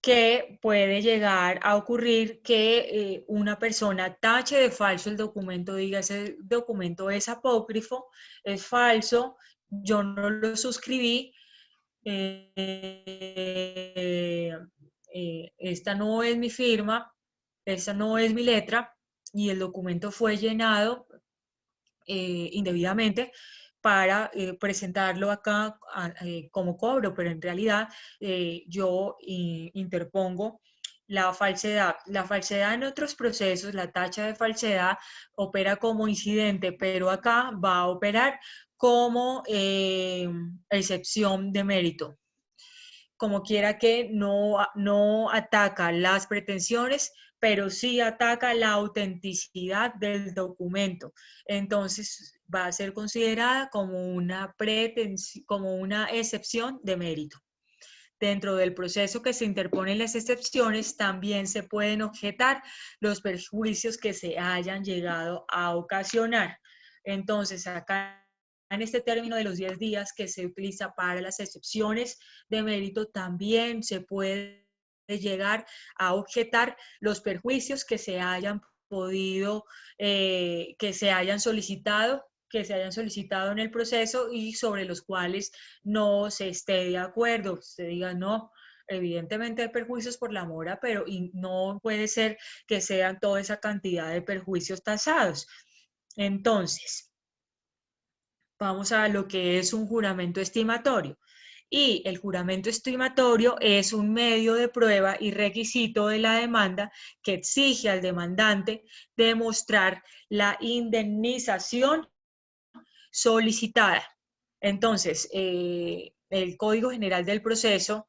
Speaker 1: que puede llegar a ocurrir que una persona tache de falso el documento, diga ese documento es apócrifo, es falso, yo no lo suscribí, esta no es mi firma, esta no es mi letra y el documento fue llenado indebidamente para presentarlo acá como cobro, pero en realidad yo interpongo la falsedad. La falsedad en otros procesos, la tacha de falsedad opera como incidente, pero acá va a operar como excepción de mérito. Como quiera que no ataca las pretensiones, pero sí ataca la autenticidad del documento. Entonces va a ser considerada como una excepción de mérito. Dentro del proceso que se interponen las excepciones, también se pueden objetar los perjuicios que se hayan llegado a ocasionar. Entonces, acá en este término de los 10 días que se utiliza para las excepciones de mérito, también se puede llegar a objetar los perjuicios que se hayan podido, que se hayan solicitado en el proceso y sobre los cuales no se esté de acuerdo. Usted diga, no, evidentemente hay perjuicios por la mora, pero no puede ser que sean toda esa cantidad de perjuicios tasados. Entonces, vamos a lo que es un juramento estimatorio. Y el juramento estimatorio es un medio de prueba y requisito de la demanda que exige al demandante demostrar la indemnización solicitada. Entonces, el Código General del Proceso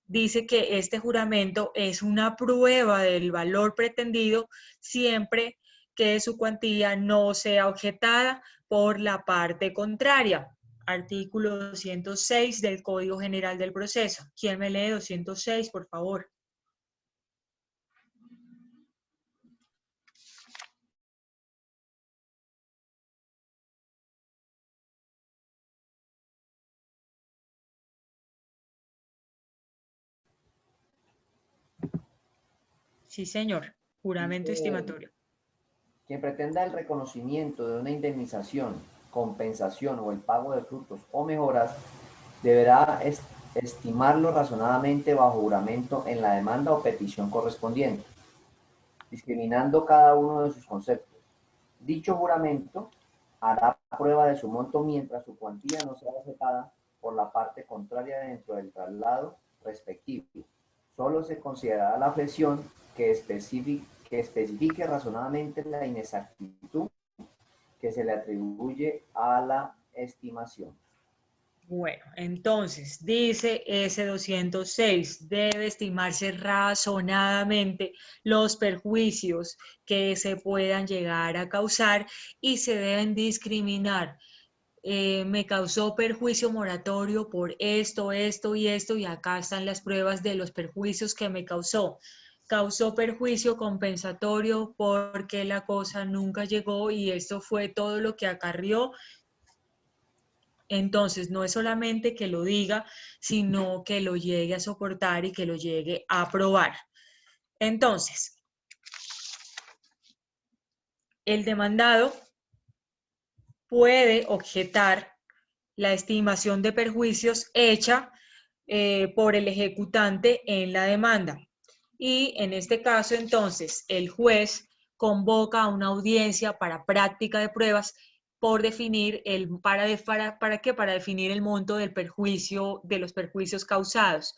Speaker 1: dice que este juramento es una prueba del valor pretendido siempre que su cuantía no sea objetada por la parte contraria. Artículo 206 del Código General del Proceso. ¿Quién me lee 206, por favor? Sí, señor. Juramento estimatorio.
Speaker 6: Quien pretenda el reconocimiento de una indemnización, compensación o el pago de frutos o mejoras deberá estimarlo razonadamente bajo juramento en la demanda o petición correspondiente, discriminando cada uno de sus conceptos. Dicho juramento hará prueba de su monto mientras su cuantía no sea objetada por la parte contraria dentro del traslado respectivo. Solo se considerará la flexión que especifique razonadamente la inexactitud que se le atribuye a la estimación.
Speaker 1: Bueno, entonces, dice S206, debe estimarse razonadamente los perjuicios que se puedan llegar a causar y se deben discriminar. Me causó perjuicio moratorio por esto, esto y esto, y acá están las pruebas de los perjuicios que me causó. Causó perjuicio compensatorio porque la cosa nunca llegó y esto fue todo lo que acarrió. Entonces, no es solamente que lo diga, sino que lo llegue a soportar y que lo llegue a probar. Entonces, el demandado puede objetar la estimación de perjuicios hecha por el ejecutante en la demanda. Y en este caso, entonces, el juez convoca a una audiencia para práctica de pruebas por definir ¿para qué? Para definir el monto del perjuicio, de los perjuicios causados.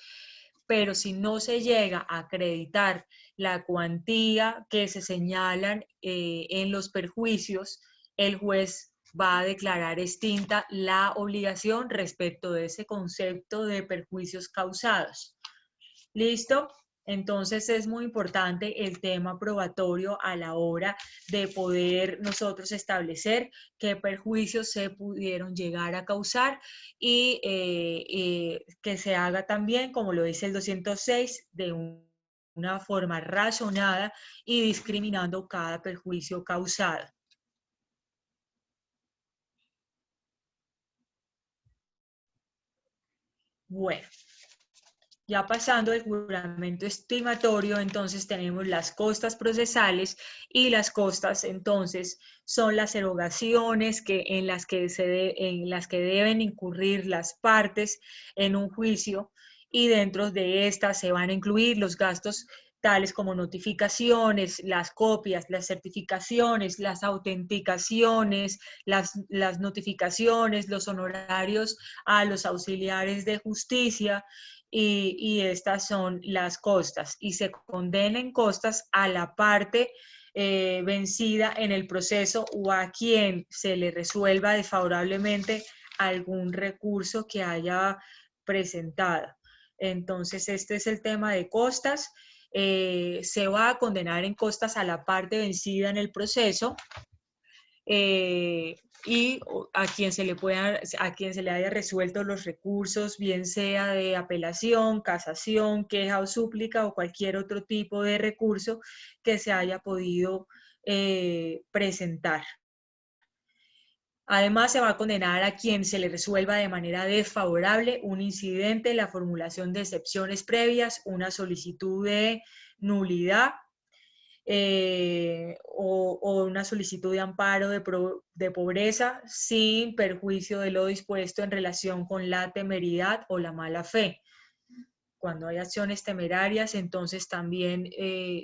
Speaker 1: Pero si no se llega a acreditar la cuantía que se señalan en los perjuicios, el juez va a declarar extinta la obligación respecto de ese concepto de perjuicios causados. ¿Listo? Entonces es muy importante el tema probatorio a la hora de poder nosotros establecer qué perjuicios se pudieron llegar a causar y que se haga también, como lo dice el 206, de una forma razonada y discriminando cada perjuicio causado. Bueno. Ya pasando el juramento estimatorio, entonces tenemos las costas procesales y las costas, entonces, son las erogaciones en las que deben incurrir las partes en un juicio y dentro de estas se van a incluir los gastos tales como notificaciones, las copias, las certificaciones, las autenticaciones, las notificaciones, los honorarios a los auxiliares de justicia, y estas son las costas, y se condenen costas a la parte vencida en el proceso o a quien se le resuelva desfavorablemente algún recurso que haya presentado. Entonces, este es el tema de costas. Se va a condenar en costas a la parte vencida en el proceso, y a quien se le haya resuelto los recursos, bien sea de apelación, casación, queja o súplica o cualquier otro tipo de recurso que se haya podido presentar. Además, se va a condenar a quien se le resuelva de manera desfavorable un incidente, la formulación de excepciones previas, una solicitud de nulidad, o una solicitud de amparo de pobreza sin perjuicio de lo dispuesto en relación con la temeridad o la mala fe. Cuando hay acciones temerarias, entonces también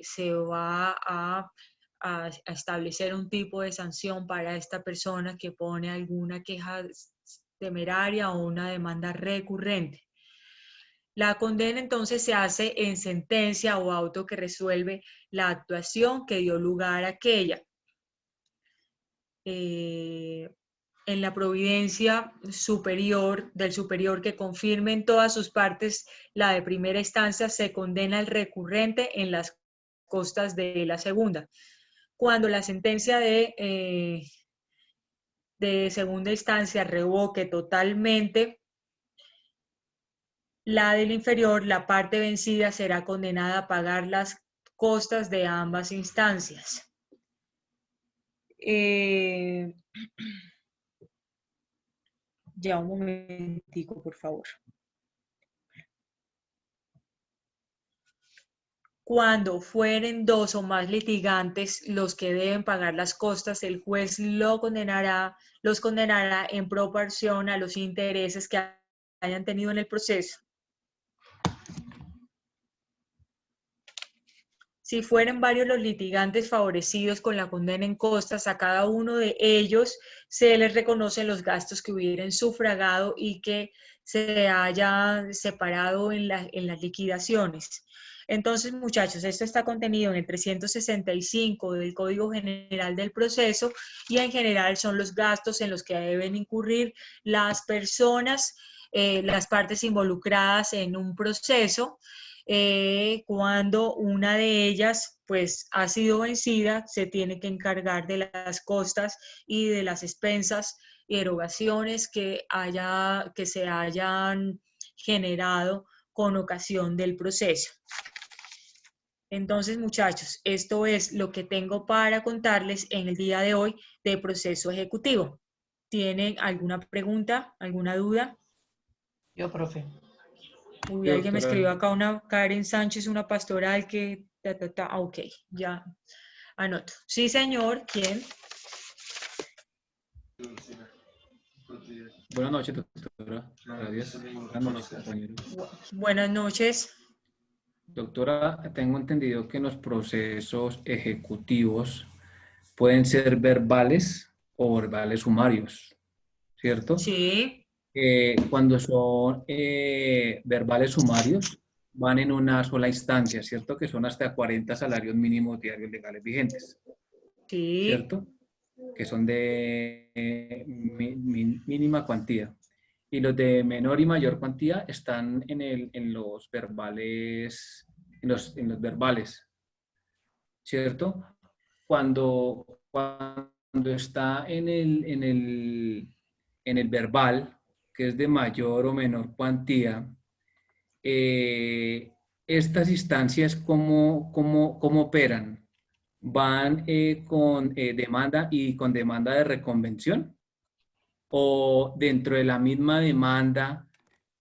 Speaker 1: se va a establecer un tipo de sanción para esta persona que pone alguna queja temeraria o una demanda recurrente. La condena entonces se hace en sentencia o auto que resuelve la actuación que dio lugar a aquella. En la providencia superior, del superior que confirme en todas sus partes la de primera instancia, se condena al recurrente en las costas de la segunda. Cuando la sentencia de segunda instancia revoque totalmente la del inferior, la parte vencida será condenada a pagar las costas de ambas instancias. Ya un momentico, por favor. Cuando fueren dos o más litigantes los que deben pagar las costas, el juez los condenará en proporción a los intereses que hayan tenido en el proceso. Si fueren varios los litigantes favorecidos con la condena en costas, a cada uno de ellos se les reconocen los gastos que hubieran sufragado y que se hayan separado en las liquidaciones. Entonces, muchachos, esto está contenido en el 365 del Código General del Proceso y en general son los gastos en los que deben incurrir las personas, las partes involucradas en un proceso. Cuando una de ellas pues ha sido vencida, se tiene que encargar de las costas y de las expensas y erogaciones que se hayan generado con ocasión del proceso. Entonces, muchachos, esto es lo que tengo para contarles en el día de hoy de proceso ejecutivo. ¿Tienen alguna pregunta, alguna duda?
Speaker 14: Yo, profe.
Speaker 1: Uy, alguien me escribió acá, una Karen Sánchez, una pastoral que... Ok, ya anoto. Sí, señor, ¿quién?
Speaker 5: Buenas noches, doctora. Gracias. Buenas noches, compañero.
Speaker 1: Buenas noches.
Speaker 5: Doctora, tengo entendido que en los procesos ejecutivos pueden ser verbales o verbales sumarios, ¿cierto?
Speaker 1: Sí.
Speaker 5: Cuando son verbales sumarios, van en una sola instancia, ¿cierto? Que son hasta 40 salarios mínimos diarios legales vigentes,
Speaker 1: sí.
Speaker 5: ¿cierto? Que son de mínima cuantía. Y los de menor y mayor cuantía están en los verbales, en los verbales, ¿cierto? Cuando está en el verbal, que es de mayor o menor cuantía, estas instancias, ¿cómo operan? ¿Van con demanda y con demanda de reconvención? ¿O dentro de la misma demanda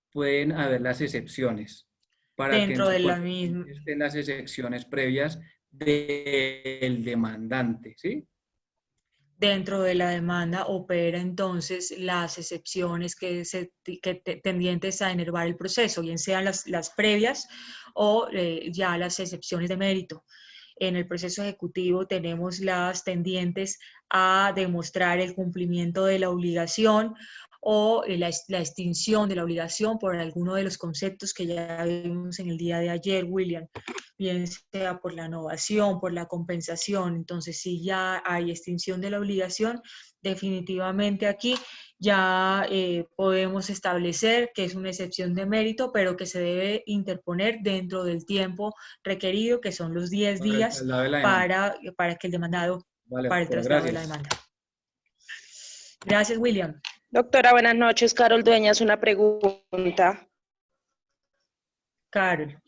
Speaker 5: pueden haber las excepciones? Para
Speaker 1: Dentro
Speaker 5: que
Speaker 1: de la misma.
Speaker 5: estén las excepciones previas del demandante, ¿sí?
Speaker 1: Dentro de la demanda opera entonces las excepciones tendientes a enervar el proceso, bien sean las previas o ya las excepciones de mérito. En el proceso ejecutivo tenemos las tendientes a demostrar el cumplimiento de la obligación o la extinción de la obligación por alguno de los conceptos que ya vimos en el día de ayer, William, bien sea por la innovación, por la compensación. Entonces, si ya hay extinción de la obligación, definitivamente aquí ya podemos establecer que es una excepción de mérito, pero que se debe interponer dentro del tiempo requerido, que son los 10 días para que el demandado, para el traslado de la demanda. Gracias, William.
Speaker 15: Doctora, buenas noches. Carol Dueñas, una pregunta.
Speaker 1: Carol.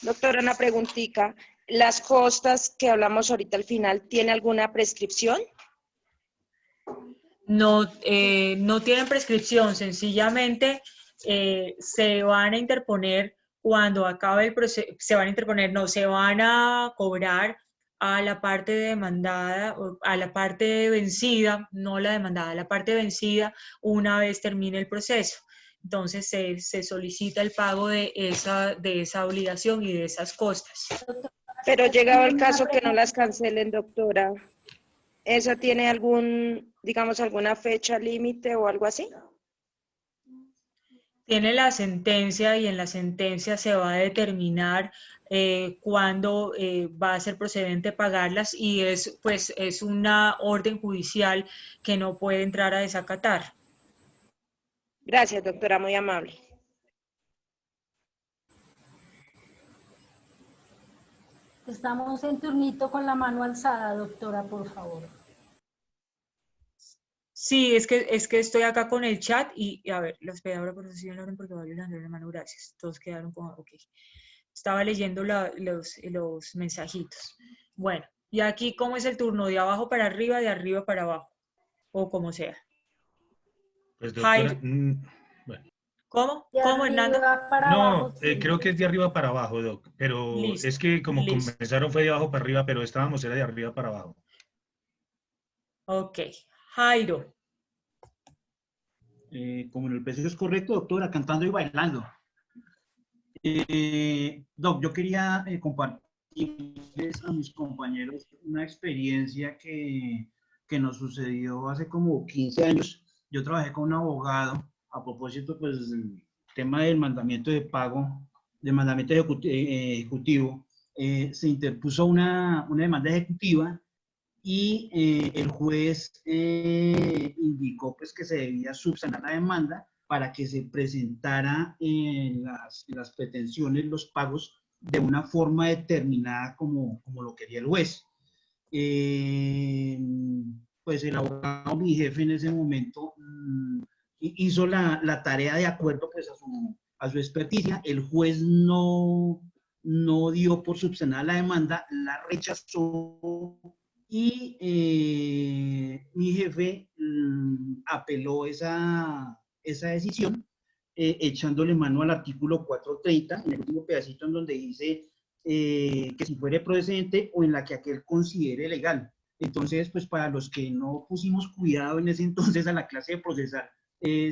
Speaker 15: Doctora, una preguntita. ¿Las costas que hablamos ahorita al final, ¿tiene alguna prescripción?
Speaker 1: No, no tienen prescripción, sencillamente se van a interponer cuando acabe el proceso, se van a cobrar a la parte demandada, a la parte vencida, no la demandada, la parte vencida una vez termine el proceso. Entonces se solicita el pago de esa obligación y de esas costas.
Speaker 15: Pero llegado el caso que no las cancelen, doctora, ¿esa tiene alguna fecha límite o algo así?
Speaker 1: Tiene la sentencia y en la sentencia se va a determinar cuándo va a ser procedente pagarlas y es una orden judicial que no puede entrar a desacatar.
Speaker 15: Gracias, doctora, muy amable.
Speaker 16: Estamos en turnito con la mano alzada, doctora, por favor.
Speaker 1: Sí, es que estoy acá con el chat y a ver, la hospedadora por decisión la orden porque va a violar, hermano, gracias. Todos quedaron con, ok. Estaba leyendo los mensajitos. Bueno, y aquí, ¿cómo es el turno? ¿De abajo para arriba, de arriba para abajo? O como sea.
Speaker 17: Pues, doctora,
Speaker 1: bueno. ¿Cómo? ¿Cómo, Hernando?
Speaker 17: No, creo que es de arriba para abajo, Doc. Pero listo, es que como comenzaron fue de abajo para arriba, pero era de arriba para abajo.
Speaker 1: Ok. Jairo.
Speaker 18: Como en el proceso es correcto, doctora, cantando y bailando. Doc, yo quería compartirles a mis compañeros una experiencia que nos sucedió hace como 15 años. Yo trabajé con un abogado a propósito, pues, del tema del mandamiento de pago mandamiento ejecutivo, se interpuso una demanda ejecutiva y el juez indicó pues, que se debía subsanar la demanda para que se presentara las pretensiones, los pagos, de una forma determinada como lo quería el juez. Pues el abogado, mi jefe en ese momento, hizo la tarea de acuerdo pues, a su experticia. El juez no dio por subsanada la demanda, la rechazó y mi jefe apeló esa decisión, echándole mano al artículo 430, en el último pedacito en donde dice que si fuere procedente o en la que aquel considere legal. Entonces, pues para los que no pusimos cuidado en ese entonces a la clase de procesal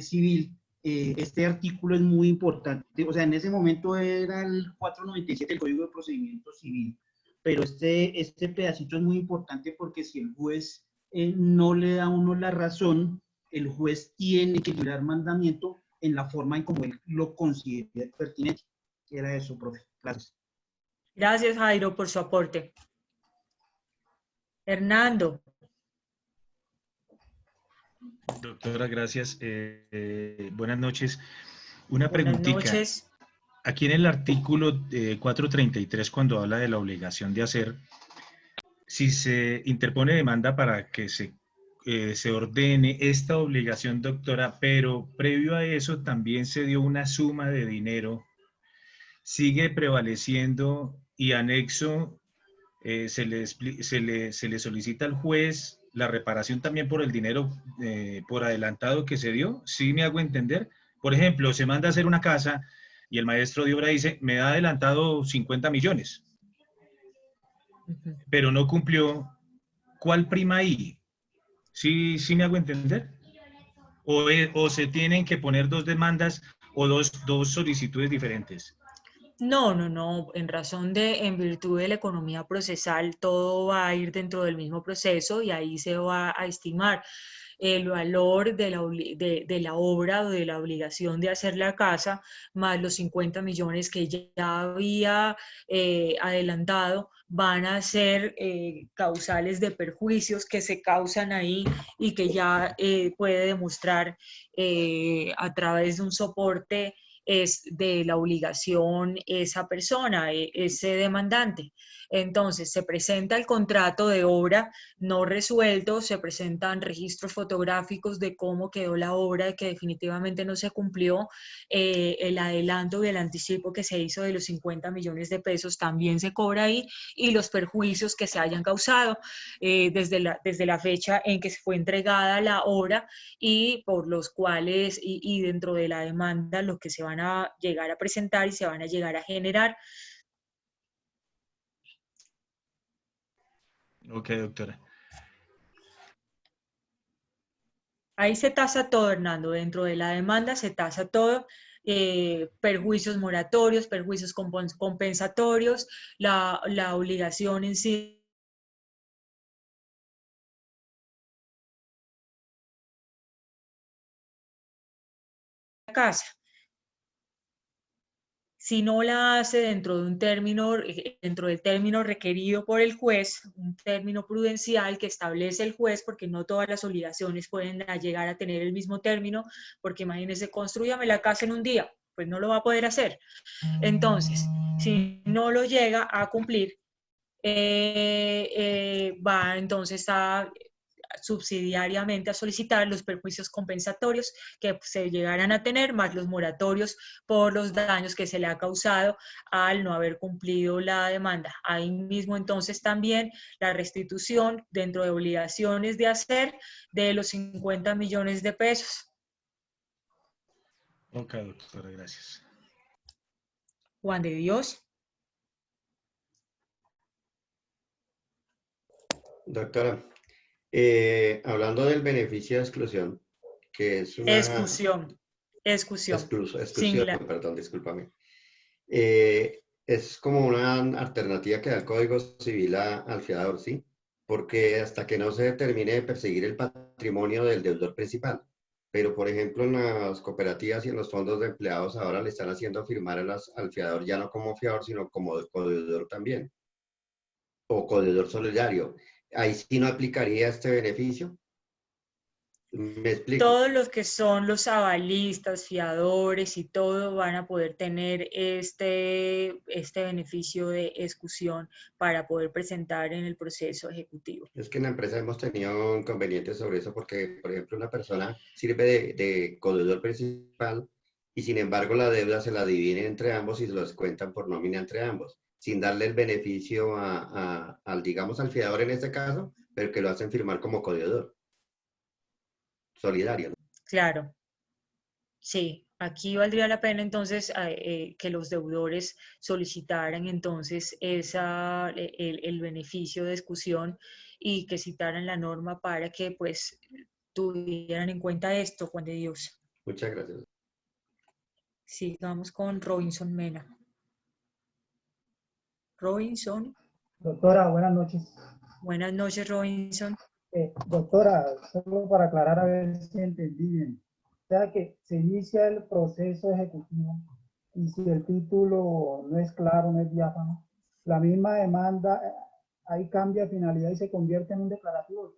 Speaker 18: civil, este artículo es muy importante. O sea, en ese momento era el 497 del Código de Procedimiento Civil, pero este pedacito es muy importante porque si el juez no le da a uno la razón, el juez tiene que librar mandamiento en la forma en como él lo considere pertinente. Era eso, profe. Gracias.
Speaker 1: Gracias, Jairo, por su aporte. Hernando.
Speaker 17: Doctora, gracias. Buenas noches. Una preguntita.
Speaker 1: Buenas noches.
Speaker 17: Aquí en el artículo 433, cuando habla de la obligación de hacer, si se interpone demanda para que se ordene esta obligación, doctora, pero previo a eso también se dio una suma de dinero, sigue prevaleciendo y anexo se le solicita al juez la reparación también por el dinero por adelantado que se dio. ¿Sí me hago entender? Por ejemplo, se manda a hacer una casa y el maestro de obra dice, me da adelantado 50 millones, pero no cumplió. ¿Cuál prima ahí? ¿Sí me hago entender? ¿O se tienen que poner dos demandas o dos solicitudes diferentes?
Speaker 1: No, en virtud de la economía procesal, todo va a ir dentro del mismo proceso y ahí se va a estimar el valor de la obra o de la obligación de hacer la casa, más los 50 millones que ya había adelantado, van a ser causales de perjuicios que se causan ahí y que ya puede demostrar a través de un soporte es de la obligación esa persona, ese demandante. Entonces, se presenta el contrato de obra no resuelto, se presentan registros fotográficos de cómo quedó la obra, de que definitivamente no se cumplió, el adelanto y el anticipo que se hizo de los 50 millones de pesos también se cobra ahí, y los perjuicios que se hayan causado desde la fecha en que fue entregada la obra y por los cuales, y dentro de la demanda, lo que se van a llegar a presentar y se van a llegar a generar.
Speaker 17: Ok, doctora.
Speaker 1: Ahí se tasa todo, Hernando. Dentro de la demanda se tasa todo. Perjuicios moratorios, perjuicios compensatorios, la obligación en sí. La casa. Si no la hace dentro del término requerido por el juez, un término prudencial que establece el juez, porque no todas las obligaciones pueden llegar a tener el mismo término, porque imagínense, construyame la casa en un día, pues no lo va a poder hacer. Entonces, si no lo llega a cumplir, va entonces a subsidiariamente a solicitar los perjuicios compensatorios que se llegaran a tener, más los moratorios por los daños que se le ha causado al no haber cumplido la demanda. Ahí mismo entonces también la restitución dentro de obligaciones de hacer de los 50 millones de pesos.
Speaker 17: Ok, doctora, gracias.
Speaker 1: Juan de Dios.
Speaker 14: Doctora, hablando del beneficio de exclusión, que es una...
Speaker 1: Exclusión.
Speaker 14: Exclusión, perdón, discúlpame. Es como una alternativa que da el Código Civil al fiador, ¿sí? Porque hasta que no se termine de perseguir el patrimonio del deudor principal, pero por ejemplo en las cooperativas y en los fondos de empleados ahora le están haciendo firmar al fiador ya no como fiador, sino como codeudor también, o codeudor solidario. Ahí sí no aplicaría este beneficio. ¿Me explico?
Speaker 1: Todos los que son los avalistas, fiadores y todo van a poder tener este beneficio de exclusión para poder presentar en el proceso ejecutivo.
Speaker 14: Es que en la empresa hemos tenido inconvenientes sobre eso porque, por ejemplo, una persona sirve de codeudor principal y sin embargo la deuda se la dividen entre ambos y se los cuentan por nómina entre ambos, sin darle el beneficio al, digamos, al fiador en este caso, pero que lo hacen firmar como codeudor solidario, ¿no?
Speaker 1: Claro, sí, aquí valdría la pena entonces que los deudores solicitaran entonces el beneficio de exclusión y que citaran la norma para que pues tuvieran en cuenta esto, Juan de Dios.
Speaker 14: Muchas gracias.
Speaker 1: Sigamos con Robinson Mena. Robinson.
Speaker 8: Doctora, buenas noches.
Speaker 1: Buenas noches, Robinson.
Speaker 8: Doctora, solo para aclarar a ver si entendí bien. O sea que se inicia el proceso ejecutivo y si el título no es claro, no es diáfano, la misma demanda ahí cambia finalidad y se convierte en un declarativo.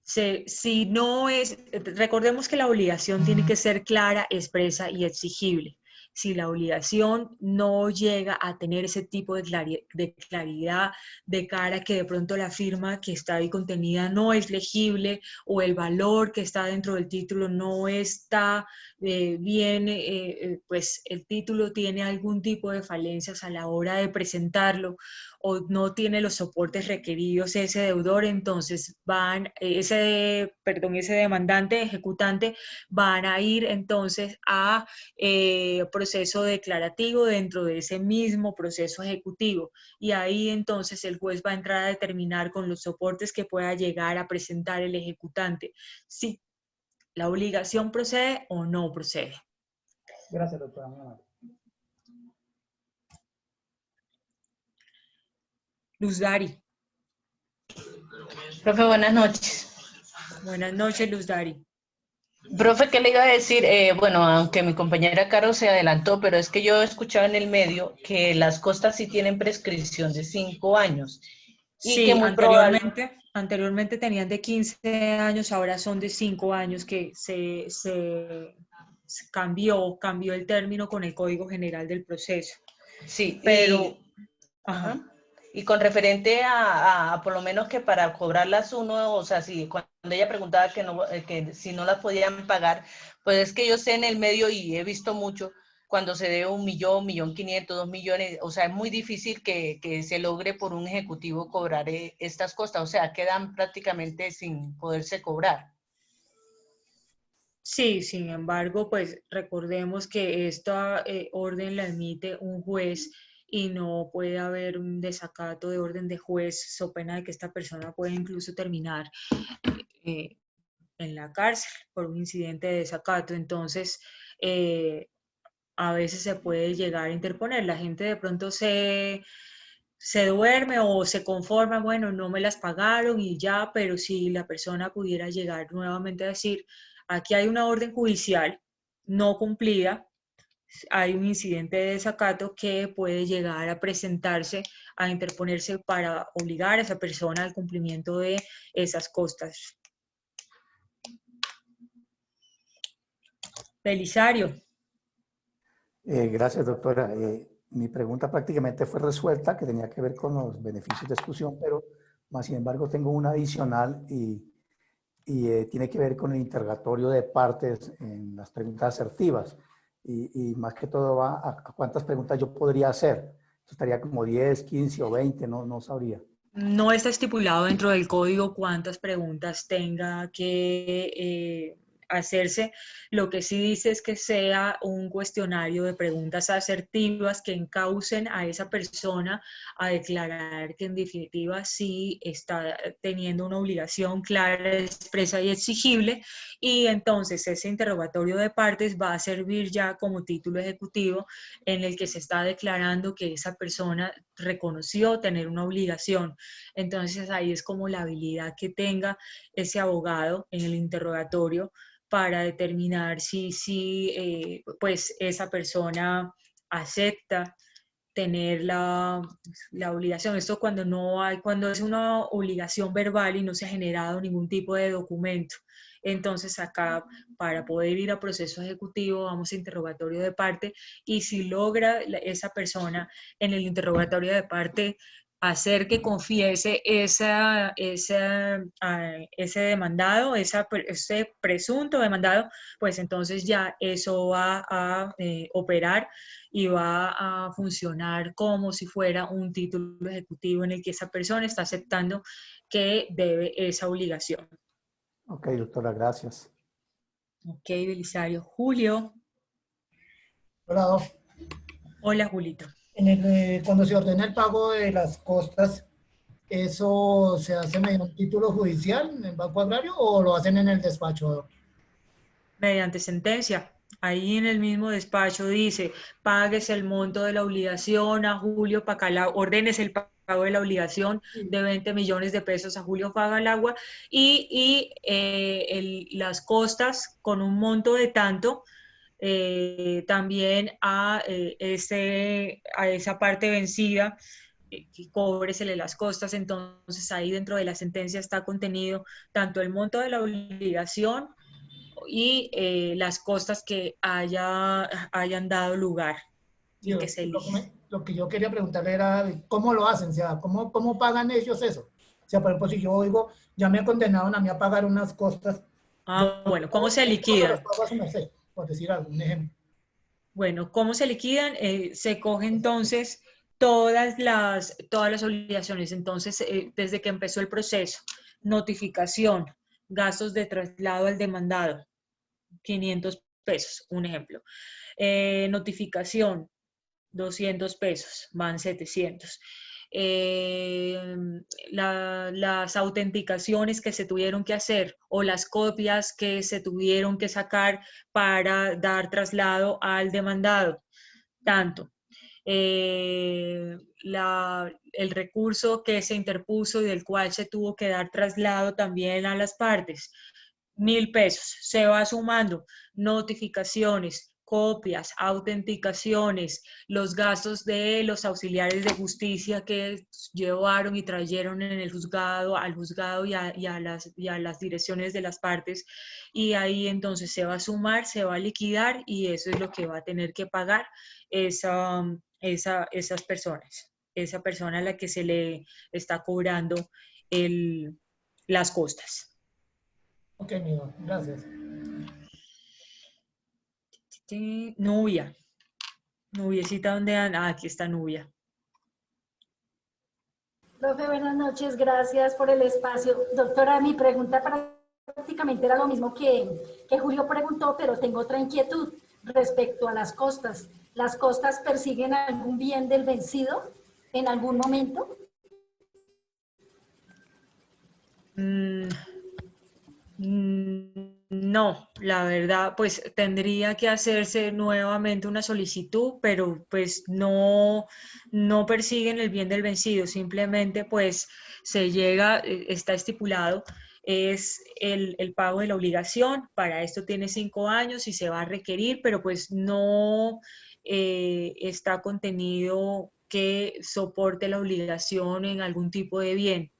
Speaker 1: Si no es, recordemos que la obligación tiene que ser clara, expresa y exigible. Si la obligación no llega a tener ese tipo de claridad de cara que de pronto la firma que está ahí contenida no es legible o el valor que está dentro del título no está bien, pues el título tiene algún tipo de falencias a la hora de presentarlo o no tiene los soportes requeridos ese deudor, entonces ese demandante, ejecutante, van a ir entonces a proceso declarativo dentro de ese mismo proceso ejecutivo y ahí entonces el juez va a entrar a determinar con los soportes que pueda llegar a presentar el ejecutante si la obligación procede o no procede.
Speaker 8: Gracias, doctora.
Speaker 1: Luz Dari.
Speaker 19: Profe, buenas noches.
Speaker 1: Buenas noches, Luz Dari.
Speaker 19: Profe, ¿qué le iba a decir? Bueno, aunque mi compañera Caro se adelantó, pero es que yo he escuchado en el medio que las costas sí tienen prescripción de 5 años. Y
Speaker 1: Sí,
Speaker 19: que muy
Speaker 1: anteriormente tenían de 15 años, ahora son de 5 años que se cambió el término con el Código General del Proceso.
Speaker 19: Sí,
Speaker 1: pero...
Speaker 19: Ajá. Y con referente a por lo menos que para cobrarlas uno, o sea, si cuando ella preguntaba que si no las podían pagar, pues es que yo sé en el medio y he visto mucho, cuando se debe 1 millón, 1.500.000, 2 millones, o sea, es muy difícil que se logre por un ejecutivo cobrar estas costas, o sea, quedan prácticamente sin poderse cobrar.
Speaker 1: Sí, sin embargo, pues recordemos que esta orden la emite un juez y no puede haber un desacato de orden de juez, so pena de que esta persona puede incluso terminar en la cárcel por un incidente de desacato. Entonces, a veces se puede llegar a interponer. La gente de pronto se duerme o se conforma, bueno, no me las pagaron y ya, pero si la persona pudiera llegar nuevamente a decir, aquí hay una orden judicial no cumplida, hay un incidente de desacato que puede llegar a presentarse, a interponerse para obligar a esa persona al cumplimiento de esas costas. Belisario.
Speaker 20: Gracias, doctora. Mi pregunta prácticamente fue resuelta, que tenía que ver con los beneficios de exclusión, pero más sin embargo tengo una adicional y tiene que ver con el interrogatorio de partes en las preguntas asertivas. Y más que todo va a cuántas preguntas yo podría hacer. Estaría como 10, 15 o 20, no sabría.
Speaker 1: No está estipulado dentro del código cuántas preguntas tenga que hacerse. Lo que sí dice es que sea un cuestionario de preguntas asertivas que encaucen a esa persona a declarar que en definitiva sí está teniendo una obligación clara, expresa y exigible, y entonces ese interrogatorio de partes va a servir ya como título ejecutivo en el que se está declarando que esa persona reconoció tener una obligación. Entonces ahí es como la habilidad que tenga ese abogado en el interrogatorio para determinar si pues esa persona acepta tener la obligación. Esto cuando no hay, cuando es una obligación verbal y no se ha generado ningún tipo de documento. Entonces acá, para poder ir a proceso ejecutivo, vamos a interrogatorio de parte, y si logra esa persona en el interrogatorio de parte hacer que confiese ese demandado, ese presunto demandado, pues entonces ya eso va a operar y va a funcionar como si fuera un título ejecutivo en el que esa persona está aceptando que debe esa obligación.
Speaker 20: Ok, doctora, gracias.
Speaker 1: Ok, Belisario. Julio.
Speaker 21: Hola, doc.
Speaker 1: Hola, Julito.
Speaker 21: Cuando se ordena el pago de las costas, ¿eso se hace mediante un título judicial en el Banco Agrario o lo hacen en el despacho, doc?
Speaker 1: Mediante sentencia. Ahí en el mismo despacho dice, pagues el monto de la obligación a Julio Pacalagua, ordenes el pago de la obligación de 20 millones de pesos a Julio Pacalagua y las costas con un monto de tanto, también a esa parte vencida, cóbresele las costas. Entonces ahí dentro de la sentencia está contenido tanto el monto de la obligación y las costas que hayan dado lugar.
Speaker 21: Sí, lo que yo quería preguntarle era cómo lo hacen, o sea, cómo pagan ellos eso. O sea, por ejemplo, si yo digo, ya me condenaron a mí a pagar unas costas.
Speaker 1: Bueno, ¿cómo se liquidan?
Speaker 21: Por decir algún ejemplo.
Speaker 1: Bueno, ¿cómo se liquidan? Se coge entonces todas las obligaciones. Entonces, desde que empezó el proceso, notificación, gastos de traslado al demandado, 500 pesos, un ejemplo. Notificación, 200 pesos, van 700. Las autenticaciones que se tuvieron que hacer o las copias que se tuvieron que sacar para dar traslado al demandado, tanto. El recurso que se interpuso y del cual se tuvo que dar traslado también a las partes, 1.000 pesos. Se va sumando notificaciones, copias, autenticaciones, los gastos de los auxiliares de justicia que llevaron y trajeron en el juzgado, al juzgado y a las direcciones de las partes, y ahí entonces se va a sumar, se va a liquidar, y eso es lo que va a tener que pagar esas personas, esa persona a la que se le está cobrando las costas.
Speaker 21: Ok, amigo, gracias.
Speaker 1: Nubia. Nubiecita, ¿dónde anda? Aquí está Nubia.
Speaker 16: Profe, buenas noches, gracias por el espacio. Doctora, mi pregunta prácticamente era lo mismo que Julio preguntó, pero tengo otra inquietud respecto a las costas. ¿Las costas persiguen algún bien del vencido en algún momento?
Speaker 1: No, la verdad, pues tendría que hacerse nuevamente una solicitud, pero pues no persiguen el bien del vencido, simplemente pues se llega, está estipulado, es el pago de la obligación. Para esto tiene 5 años y se va a requerir, pero pues no está contenido que soporte la obligación en algún tipo de bien.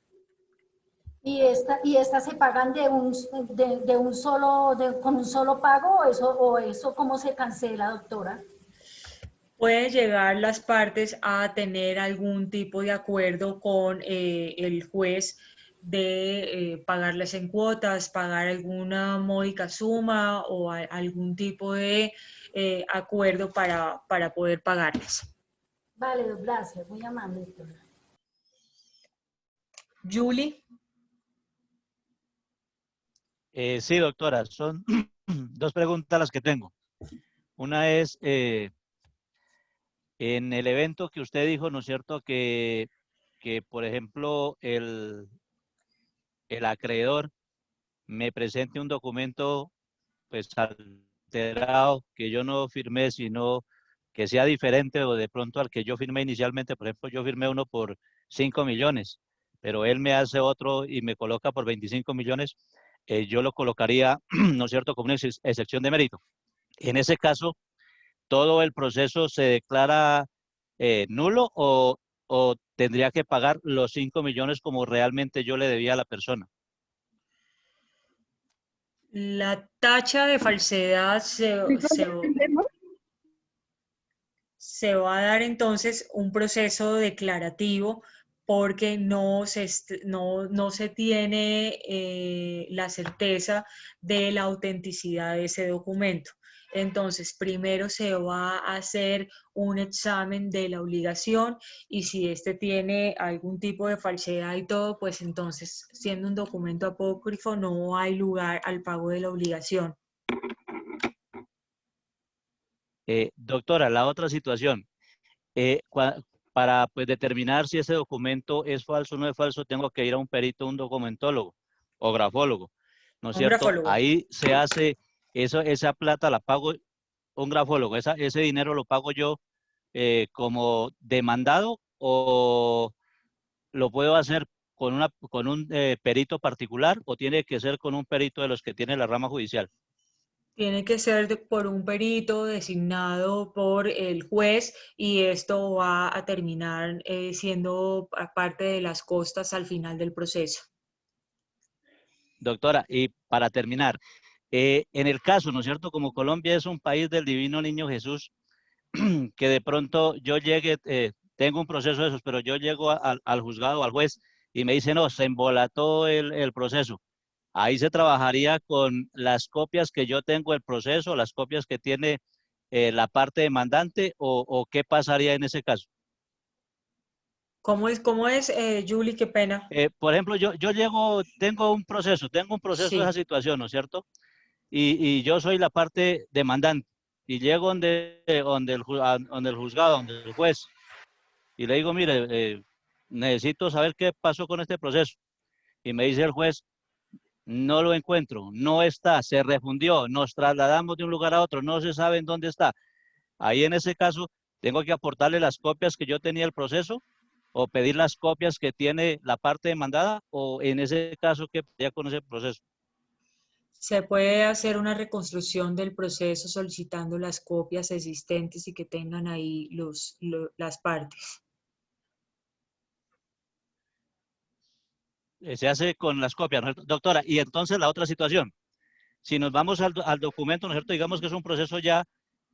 Speaker 16: ¿Y estas se pagan con un solo pago o eso cómo se cancela, doctora?
Speaker 1: Pueden llegar las partes a tener algún tipo de acuerdo con el juez de pagarles en cuotas, pagar alguna módica suma o algún tipo de acuerdo para poder pagarles.
Speaker 16: Vale, gracias, muy amable, doctora.
Speaker 1: Julie.
Speaker 3: Sí, doctora, son dos preguntas las que tengo. Una es, en el evento que usted dijo, ¿no es cierto?, que por ejemplo, el acreedor me presente un documento pues alterado, que yo no firmé, sino que sea diferente o de pronto al que yo firmé inicialmente. Por ejemplo, yo firmé uno por 5 millones, pero él me hace otro y me coloca por 25 millones, yo lo colocaría, ¿no es cierto?, como una excepción de mérito. En ese caso, ¿todo el proceso se declara nulo o tendría que pagar los 5 millones como realmente yo le debía a la persona?
Speaker 1: La tacha de falsedad se va a dar entonces un proceso declarativo porque no se tiene la certeza de la autenticidad de ese documento. Entonces, primero se va a hacer un examen de la obligación y si este tiene algún tipo de falsedad y todo, pues entonces, siendo un documento apócrifo, no hay lugar al pago de la obligación.
Speaker 3: Doctora, la otra situación, para pues, determinar si ese documento es falso o no es falso, tengo que ir a un perito, un documentólogo o grafólogo, ¿no es
Speaker 1: Un
Speaker 3: cierto?
Speaker 1: grafólogo.
Speaker 3: Ahí se hace, esa plata la pago un grafólogo, ese dinero lo pago yo como demandado o lo puedo hacer con un perito particular o tiene que ser con un perito de los que tiene la rama judicial.
Speaker 1: Tiene que ser por un perito designado por el juez y esto va a terminar siendo parte de las costas al final del proceso.
Speaker 3: Doctora, y para terminar, en el caso, ¿no es cierto? Como Colombia es un país del Divino Niño Jesús, que de pronto yo llegue, tengo un proceso de esos, pero yo llego al juzgado, al juez, y me dice, no, se embolató el proceso. Ahí se trabajaría con las copias que yo tengo del proceso, las copias que tiene la parte demandante, o qué pasaría en ese caso.
Speaker 1: ¿Cómo es, Julie? Qué pena.
Speaker 3: Por ejemplo, yo tengo un proceso
Speaker 1: Sí.
Speaker 3: de esa situación, ¿no es cierto? Y yo soy la parte demandante. Y llego donde el juzgado, donde el juez, y le digo, mire, necesito saber qué pasó con este proceso. Y me dice el juez, no lo encuentro, no está, se refundió, nos trasladamos de un lugar a otro, no se sabe en dónde está. Ahí en ese caso, tengo que aportarle las copias que yo tenía del proceso o pedir las copias que tiene la parte demandada o en ese caso, ¿qué pasaría con ese proceso?
Speaker 1: Se puede hacer una reconstrucción del proceso solicitando las copias existentes y que tengan ahí las partes.
Speaker 3: Se hace con las copias, ¿no? Doctora, y entonces la otra situación, si nos vamos al documento, ¿no es cierto? Digamos que es un proceso ya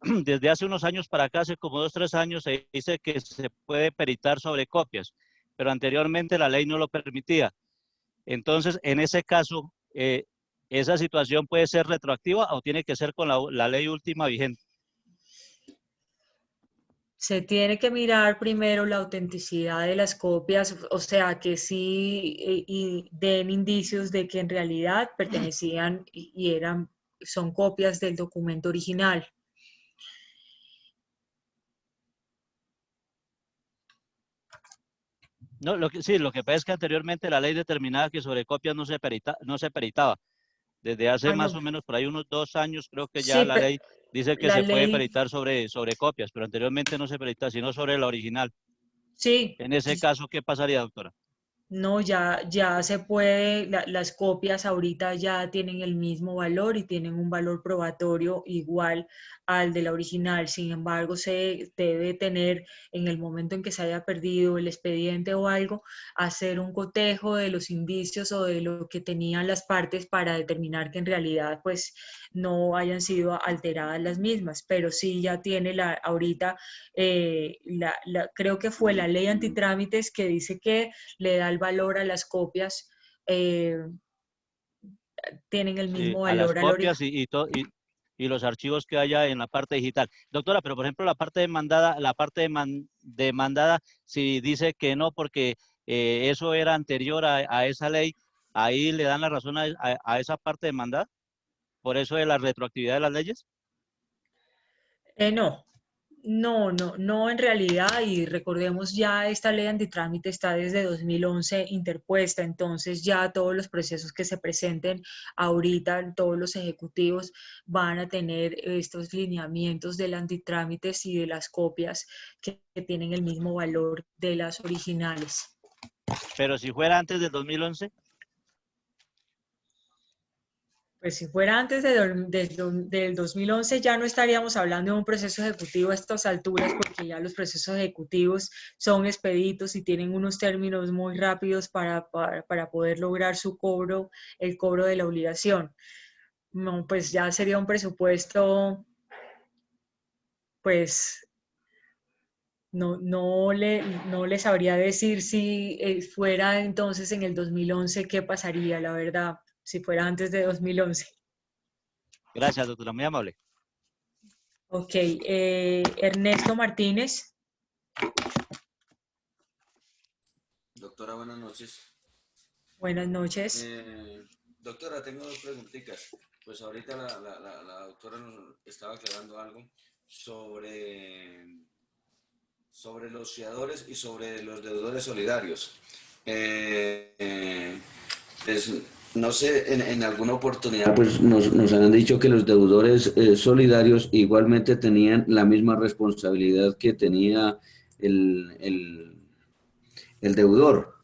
Speaker 3: desde hace unos años para acá, hace como 2 o 3 años, se dice que se puede peritar sobre copias, pero anteriormente la ley no lo permitía. Entonces, en ese caso, ¿esa situación puede ser retroactiva o tiene que ser con la ley última vigente?
Speaker 1: Se tiene que mirar primero la autenticidad de las copias, o sea, que sí y den indicios de que en realidad pertenecían y son copias del documento original.
Speaker 3: No, sí, lo que pasa es que anteriormente la ley determinaba que sobre copias no se peritaba. Desde hace más o menos por ahí unos 2 años creo que ya
Speaker 1: Sí,
Speaker 3: la ley dice que
Speaker 1: la
Speaker 3: se puede
Speaker 1: ley,
Speaker 3: peritar sobre copias, pero anteriormente no se peritaba, sino sobre la original.
Speaker 1: sí.
Speaker 3: En ese caso, ¿qué pasaría, doctora?
Speaker 1: No, ya se puede, las copias ahorita ya tienen el mismo valor y tienen un valor probatorio igual al de la original. Sin embargo, se debe tener, en el momento en que se haya perdido el expediente o algo, hacer un cotejo de los indicios o de lo que tenían las partes para determinar que en realidad pues no hayan sido alteradas las mismas. Pero sí ya tiene ahorita, creo que fue la ley antitrámites que dice que le da el valor a las copias, tienen el mismo
Speaker 3: A las
Speaker 1: valor al original.
Speaker 3: copias y los archivos que haya en la parte digital. Doctora, pero por ejemplo la parte demandada, si dice que no porque eso era anterior a esa ley, ahí le dan la razón a esa parte demandada. por eso de la retroactividad de las leyes?
Speaker 1: No, en realidad, y recordemos ya esta ley antitrámite está desde 2011 interpuesta, entonces ya todos los procesos que se presenten ahorita, todos los ejecutivos van a tener estos lineamientos del antitrámites y de las copias que tienen el mismo valor de las originales.
Speaker 3: Pero si fuera antes del 2011.
Speaker 1: Pues si fuera antes del 2011 ya no estaríamos hablando de un proceso ejecutivo a estas alturas, porque ya los procesos ejecutivos son expeditos y tienen unos términos muy rápidos para poder lograr su cobro, el cobro de la obligación. No, pues ya sería un presupuesto, pues no le sabría decir si fuera entonces en el 2011 qué pasaría, la verdad, si fuera antes de 2011.
Speaker 3: Gracias, doctora, muy amable.
Speaker 1: Ok, Ernesto Martínez.
Speaker 9: Doctora, buenas noches.
Speaker 1: Buenas noches.
Speaker 9: Doctora, tengo dos preguntitas. Pues ahorita la doctora nos estaba aclarando algo sobre los fiadores y sobre los deudores solidarios. Pues, no sé, en alguna oportunidad pues nos han dicho que los deudores solidarios igualmente tenían la misma responsabilidad que tenía el deudor.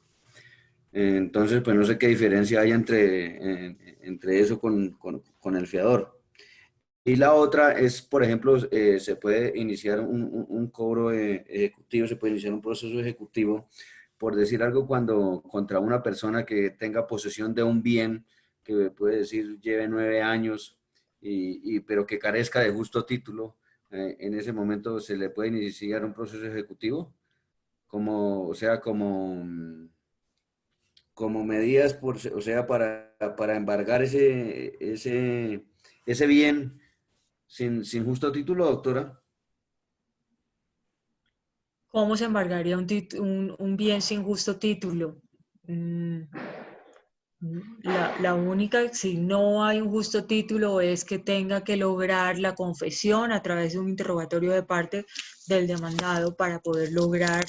Speaker 9: Entonces, pues no sé qué diferencia hay entre eso con el fiador. Y la otra es, por ejemplo, se puede iniciar un cobro ejecutivo, se puede iniciar un proceso ejecutivo, por decir algo, contra una persona que tenga posesión de un bien, que puede decir lleve 9 años, pero que carezca de justo título. En ese momento se le puede iniciar un proceso ejecutivo, como medidas, para embargar ese bien sin justo título, doctora.
Speaker 1: ¿Cómo se embargaría un bien sin justo título? La única, si no hay un justo título, es que tenga que lograr la confesión a través de un interrogatorio de parte del demandado para poder lograr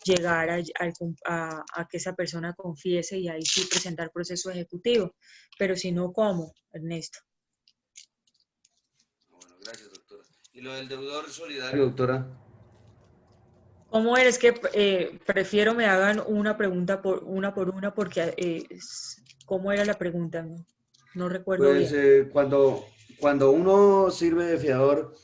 Speaker 1: llegar a que esa persona confiese y ahí sí presentar proceso ejecutivo. Pero si no, ¿cómo, Ernesto?
Speaker 9: Bueno, gracias, doctora. ¿Y lo del deudor solidario, doctora?
Speaker 1: ¿Cómo eres que prefiero me hagan una pregunta por una porque ¿cómo era la pregunta? No recuerdo
Speaker 9: Pues
Speaker 1: bien.
Speaker 9: cuando uno sirve de fiador,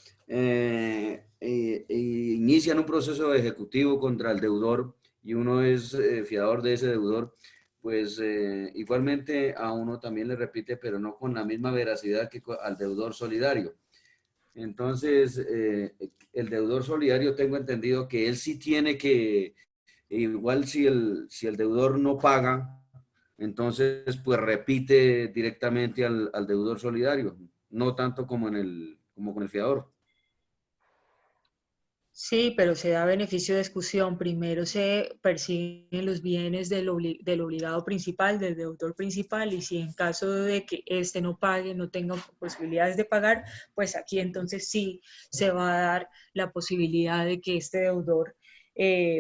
Speaker 9: inician un proceso ejecutivo contra el deudor y uno es fiador de ese deudor, pues igualmente a uno también le repite, pero no con la misma veracidad que al deudor solidario. Entonces, el deudor solidario, tengo entendido que él sí tiene que, igual si el deudor no paga, entonces pues repite directamente al deudor solidario, no tanto como con el fiador.
Speaker 1: Sí, pero se da beneficio de exclusión. Primero se persiguen los bienes del obligado principal, del deudor principal, y si en caso de que éste no pague, no tenga posibilidades de pagar, pues aquí entonces sí se va a dar la posibilidad de que este deudor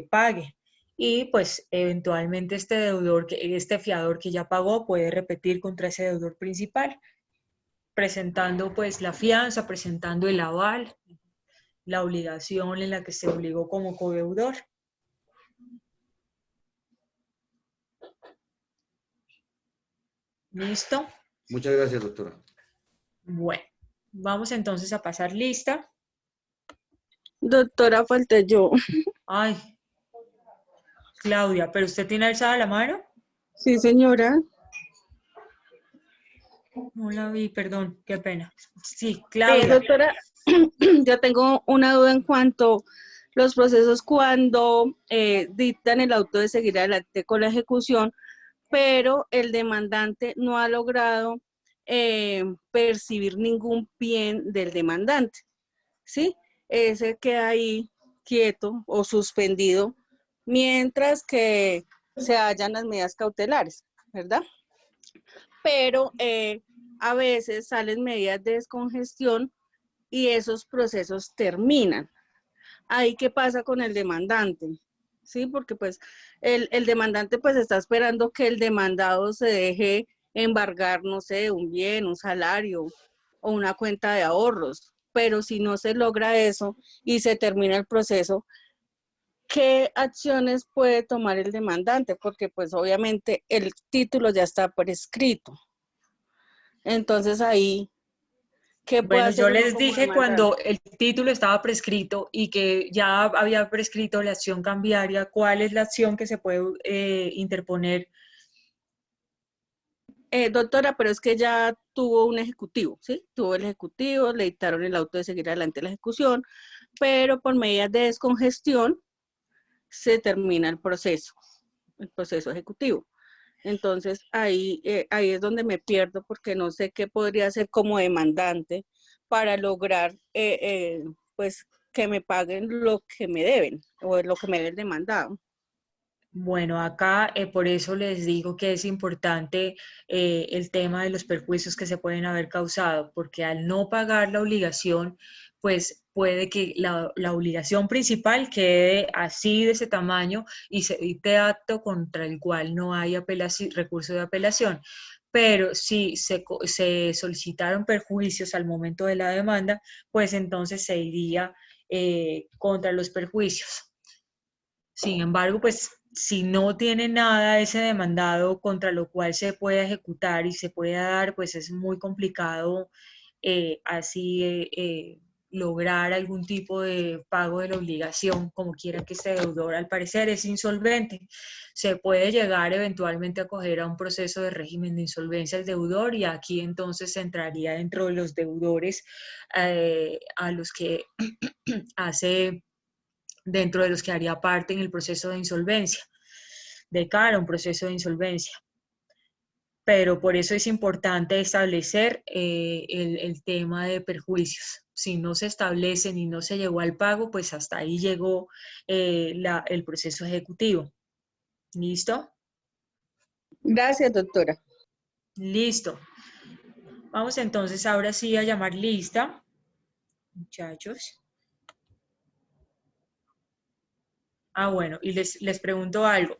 Speaker 1: pague. Y pues eventualmente este fiador que ya pagó puede repetir contra ese deudor principal, presentando pues la fianza, presentando el aval, la obligación en la que se obligó como codeudor. ¿Listo?
Speaker 9: Muchas gracias, doctora.
Speaker 1: Bueno, vamos entonces a pasar lista.
Speaker 13: Doctora, falté yo.
Speaker 1: Ay, Claudia, ¿pero usted tiene alzada la mano?
Speaker 13: Sí, señora.
Speaker 1: No la vi, perdón, qué pena. Sí, Claudia.
Speaker 13: Doctora, ya tengo una duda en cuanto a los procesos cuando dictan el auto de seguir adelante con la ejecución, pero el demandante no ha logrado percibir ningún bien del demandante, ¿sí? Ese queda ahí quieto o suspendido mientras que se hallan las medidas cautelares, ¿verdad? Pero
Speaker 7: a veces salen medidas de descongestión y esos procesos terminan. Ahí, ¿qué pasa con el demandante? Sí, porque pues el demandante pues está esperando que el demandado se deje embargar, no sé, un bien, un salario o una cuenta de ahorros, pero si no se logra eso y se termina el proceso, ¿qué acciones puede tomar el demandante? Porque pues obviamente el título ya está prescrito. Entonces ahí, ¿qué puede
Speaker 1: Bueno,
Speaker 7: hacer
Speaker 1: yo
Speaker 7: uno
Speaker 1: les
Speaker 7: como
Speaker 1: dije
Speaker 7: demandante?
Speaker 1: cuando el título estaba prescrito y que ya había prescrito la acción cambiaria, ¿cuál es la acción que se puede interponer?
Speaker 7: Doctora, pero es que ya tuvo un ejecutivo, ¿sí? Tuvo el ejecutivo, le dictaron el auto de seguir adelante la ejecución, pero por medidas de descongestión se termina el proceso ejecutivo. Entonces, ahí es donde me pierdo porque no sé qué podría hacer como demandante para lograr, pues, que me paguen lo que me deben o lo que me debe el demandado.
Speaker 1: Bueno, acá por eso les digo que es importante el tema de los perjuicios que se pueden haber causado, porque al no pagar la obligación, pues puede que la obligación principal quede así de ese tamaño y se dicte acto contra el cual no hay recurso de apelación. Pero si se solicitaron perjuicios al momento de la demanda, pues entonces se iría contra los perjuicios. Sin embargo, pues si no tiene nada ese demandado contra lo cual se pueda ejecutar y se pueda dar, pues es muy complicado lograr algún tipo de pago de la obligación, como quiera que este deudor al parecer es insolvente. Se puede llegar eventualmente a acoger a un proceso de régimen de insolvencia el deudor y aquí entonces entraría dentro de los deudores a los que hace dentro de los que haría parte en el proceso de insolvencia, de cara a un proceso de insolvencia. Pero por eso es importante establecer el tema de perjuicios. Si no se establecen y no se llegó al pago, pues hasta ahí llegó el proceso ejecutivo. ¿Listo?
Speaker 7: Gracias, doctora.
Speaker 1: Listo. Vamos entonces ahora sí a llamar lista, muchachos. Bueno, y les pregunto algo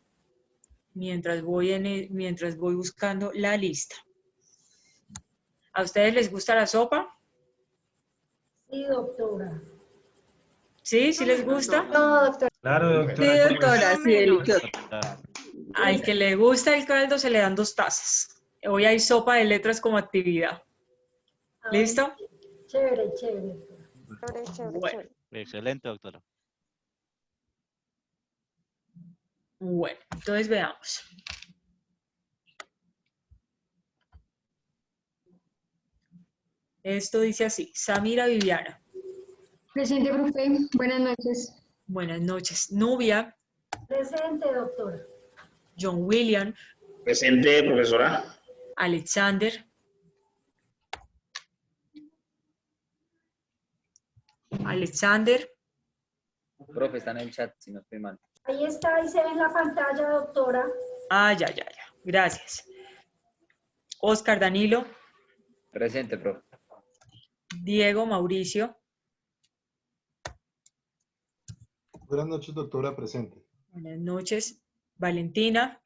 Speaker 1: mientras voy buscando la lista. ¿A ustedes les gusta la sopa?
Speaker 16: Sí, doctora.
Speaker 1: ¿Sí? ¿Sí les gusta?
Speaker 12: No, doctora.
Speaker 17: Claro, doctora.
Speaker 7: Sí, doctora, sí, delicioso.
Speaker 1: Al que le gusta el caldo se le dan 2 tazas. Hoy hay sopa de letras como actividad. ¿Listo?
Speaker 16: Chévere, chévere.
Speaker 1: Bueno.
Speaker 3: Excelente, doctora.
Speaker 1: Bueno, entonces veamos. Esto dice así, Samira Viviana.
Speaker 22: Presente, profe. Buenas noches.
Speaker 1: Buenas noches. Nubia.
Speaker 16: Presente, doctora.
Speaker 1: John William.
Speaker 23: Presente, profesora.
Speaker 1: Alexander. Alexander.
Speaker 24: Profe, está en el chat, si no estoy mal.
Speaker 16: Ahí está, ahí se ve en la pantalla, doctora.
Speaker 1: Ya. Gracias. Oscar Danilo.
Speaker 24: Presente, profe.
Speaker 1: Diego Mauricio.
Speaker 25: Buenas noches, doctora, presente.
Speaker 1: Buenas noches. Valentina.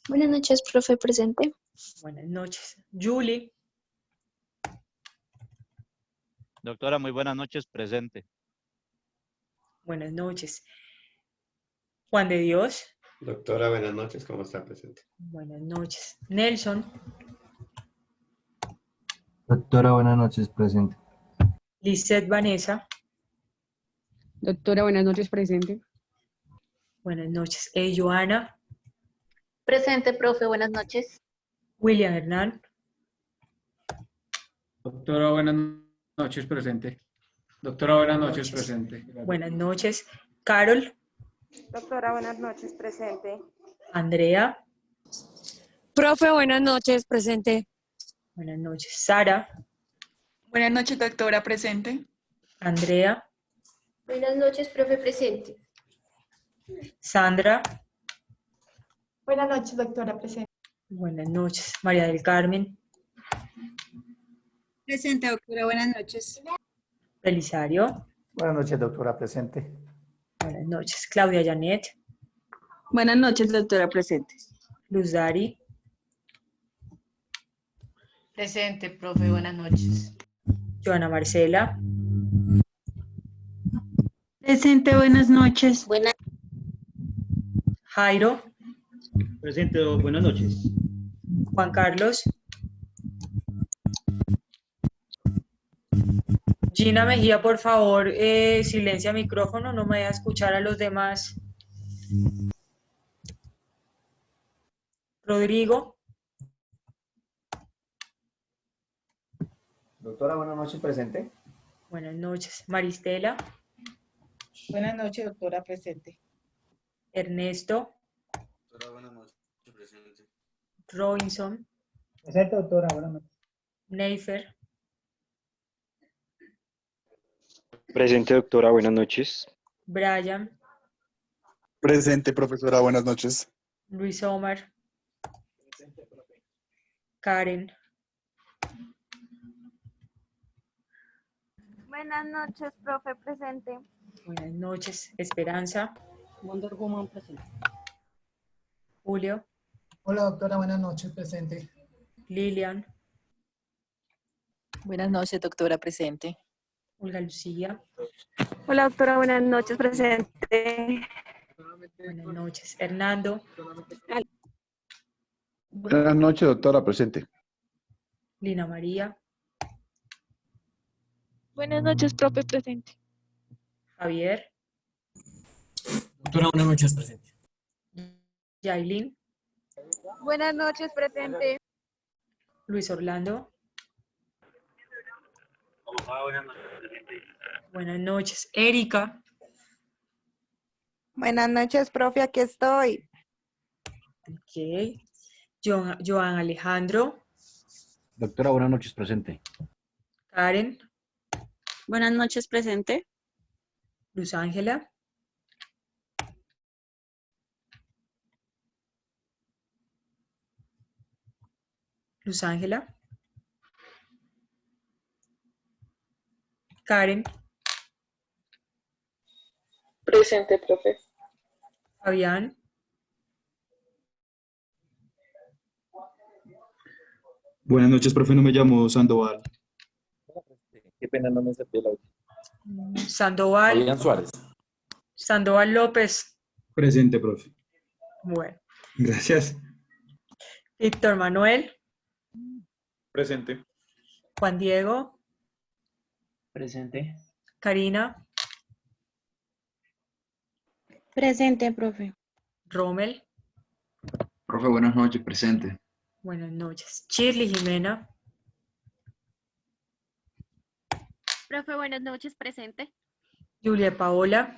Speaker 26: Buenas noches, profe, presente.
Speaker 1: Buenas noches. Julie.
Speaker 3: Doctora, muy buenas noches, presente.
Speaker 1: Buenas noches. Juan de Dios.
Speaker 14: Doctora, buenas noches, ¿cómo está? Presente.
Speaker 1: Buenas noches. Nelson.
Speaker 27: Doctora, buenas noches, presente.
Speaker 1: Lisette Vanessa.
Speaker 22: Doctora, buenas noches, presente.
Speaker 1: Buenas noches. Joana.
Speaker 22: Presente, profe, buenas noches.
Speaker 1: William Hernán.
Speaker 5: Doctora, buenas noches, presente. Doctora, buenas noches, presente.
Speaker 1: Buenas noches. Carol.
Speaker 15: Doctora, buenas noches, presente.
Speaker 1: Andrea.
Speaker 28: Profe, buenas noches, presente.
Speaker 1: Buenas noches. Sara.
Speaker 29: Buenas noches, doctora, presente.
Speaker 1: Andrea.
Speaker 22: Buenas noches, profe, presente.
Speaker 1: Sandra.
Speaker 12: Buenas noches, doctora, presente.
Speaker 1: Buenas noches. María del Carmen.
Speaker 2: Presente, doctora. Buenas noches.
Speaker 1: Belisario.
Speaker 21: Buenas noches, doctora, presente.
Speaker 1: Buenas noches. Claudia Janet.
Speaker 7: Buenas noches, doctora, presente.
Speaker 1: Luz Dari.
Speaker 4: Presente, profe, buenas noches.
Speaker 1: Joana Marcela.
Speaker 6: Presente, buenas noches.
Speaker 1: Jairo.
Speaker 8: Presente, buenas noches.
Speaker 1: Juan Carlos. Gina Mejía, por favor, silencia micrófono, no me vaya a escuchar a los demás. Rodrigo.
Speaker 5: Doctora, buenas noches, presente.
Speaker 1: Buenas noches. Maristela.
Speaker 10: Buenas noches, doctora, presente.
Speaker 1: Ernesto.
Speaker 9: Doctora, buenas noches, presente.
Speaker 1: Robinson.
Speaker 21: Presente, doctora, buenas noches.
Speaker 1: Neifer.
Speaker 11: Presente, doctora, buenas noches.
Speaker 1: Brian.
Speaker 18: Presente, profesora, buenas noches.
Speaker 1: Luis Omar. Karen.
Speaker 19: Buenas noches, profe, presente.
Speaker 1: Buenas noches. Esperanza.
Speaker 6: Wonder Woman, presente.
Speaker 1: Julio.
Speaker 21: Hola, doctora, buenas noches, presente.
Speaker 1: Lilian.
Speaker 20: Buenas noches, doctora, presente.
Speaker 1: Olga Lucía.
Speaker 19: Hola, doctora, buenas noches, presente.
Speaker 1: Buenas noches. Hernando.
Speaker 18: Buenas noches, doctora, presente.
Speaker 1: Lina María.
Speaker 28: Buenas noches, profe, presente.
Speaker 1: Javier.
Speaker 30: Doctora, buenas noches, presente.
Speaker 1: Yailin.
Speaker 19: Buenas noches, presente.
Speaker 1: Luis Orlando.
Speaker 11: Buenas noches, presente.
Speaker 1: Buenas noches. Erika.
Speaker 19: Buenas noches, profe, aquí estoy.
Speaker 1: Ok. Joan Alejandro.
Speaker 30: Doctora, buenas noches, presente.
Speaker 1: Karen.
Speaker 7: Buenas noches, presente.
Speaker 1: Luz Ángela. Luz Ángela. Karen.
Speaker 6: Presente, profe.
Speaker 1: Fabián.
Speaker 31: Buenas noches, profe, no me llamo Sandoval.
Speaker 11: Qué pena, no me serví la última.
Speaker 1: Sandoval.
Speaker 11: Fabián Suárez.
Speaker 1: Sandoval López.
Speaker 31: Presente, profe.
Speaker 1: Bueno.
Speaker 31: Gracias.
Speaker 1: Víctor Manuel.
Speaker 31: Presente.
Speaker 1: Juan Diego.
Speaker 32: Presente.
Speaker 1: Karina.
Speaker 19: Presente, profe.
Speaker 1: Rommel.
Speaker 33: Profe, buenas noches, presente.
Speaker 1: Buenas noches. Shirley Jimena.
Speaker 22: Profe, buenas noches, presente.
Speaker 1: Julia Paola.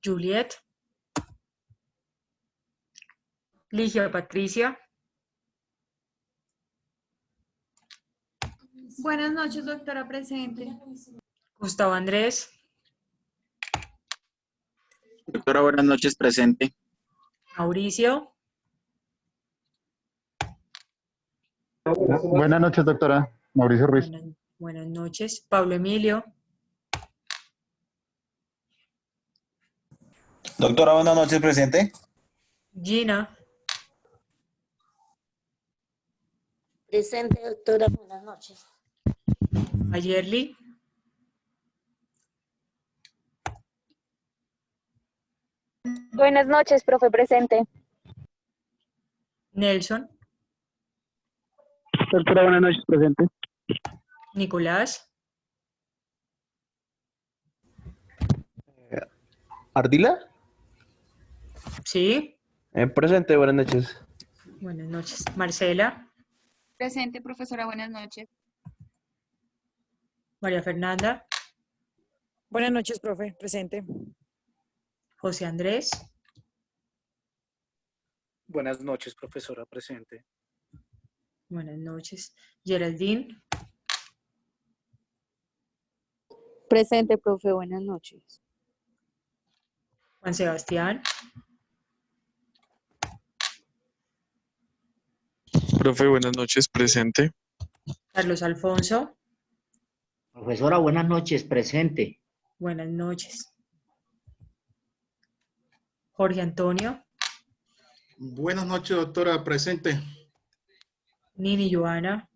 Speaker 1: Juliet. Ligia Patricia.
Speaker 6: Buenas noches, doctora, presente.
Speaker 1: Gustavo Andrés.
Speaker 11: Doctora, buenas noches, presente.
Speaker 1: Mauricio.
Speaker 34: Buenas noches, doctora. Mauricio Ruiz.
Speaker 1: Buenas noches. Pablo Emilio.
Speaker 11: Doctora, buenas noches, presente.
Speaker 1: Gina.
Speaker 22: Presente, doctora, buenas noches.
Speaker 1: Ayerly.
Speaker 19: Buenas noches, profe, presente.
Speaker 1: Nelson.
Speaker 11: Doctora, buenas noches, presente.
Speaker 1: Nicolás.
Speaker 35: ¿Ardila?
Speaker 1: Sí.
Speaker 35: Presente, buenas noches.
Speaker 1: Buenas noches. Marcela.
Speaker 29: Presente, profesora, buenas noches.
Speaker 1: María Fernanda.
Speaker 28: Buenas noches, profe, presente.
Speaker 1: José Andrés.
Speaker 30: Buenas noches, profesora, presente.
Speaker 1: Buenas noches. Geraldine.
Speaker 19: Presente, profe, buenas noches.
Speaker 1: Juan Sebastián.
Speaker 2: Profe, buenas noches, presente.
Speaker 1: Carlos Alfonso.
Speaker 3: Profesora, buenas noches, presente.
Speaker 1: Buenas noches. Jorge Antonio.
Speaker 18: Buenas noches, doctora, presente.
Speaker 1: Nini Joana.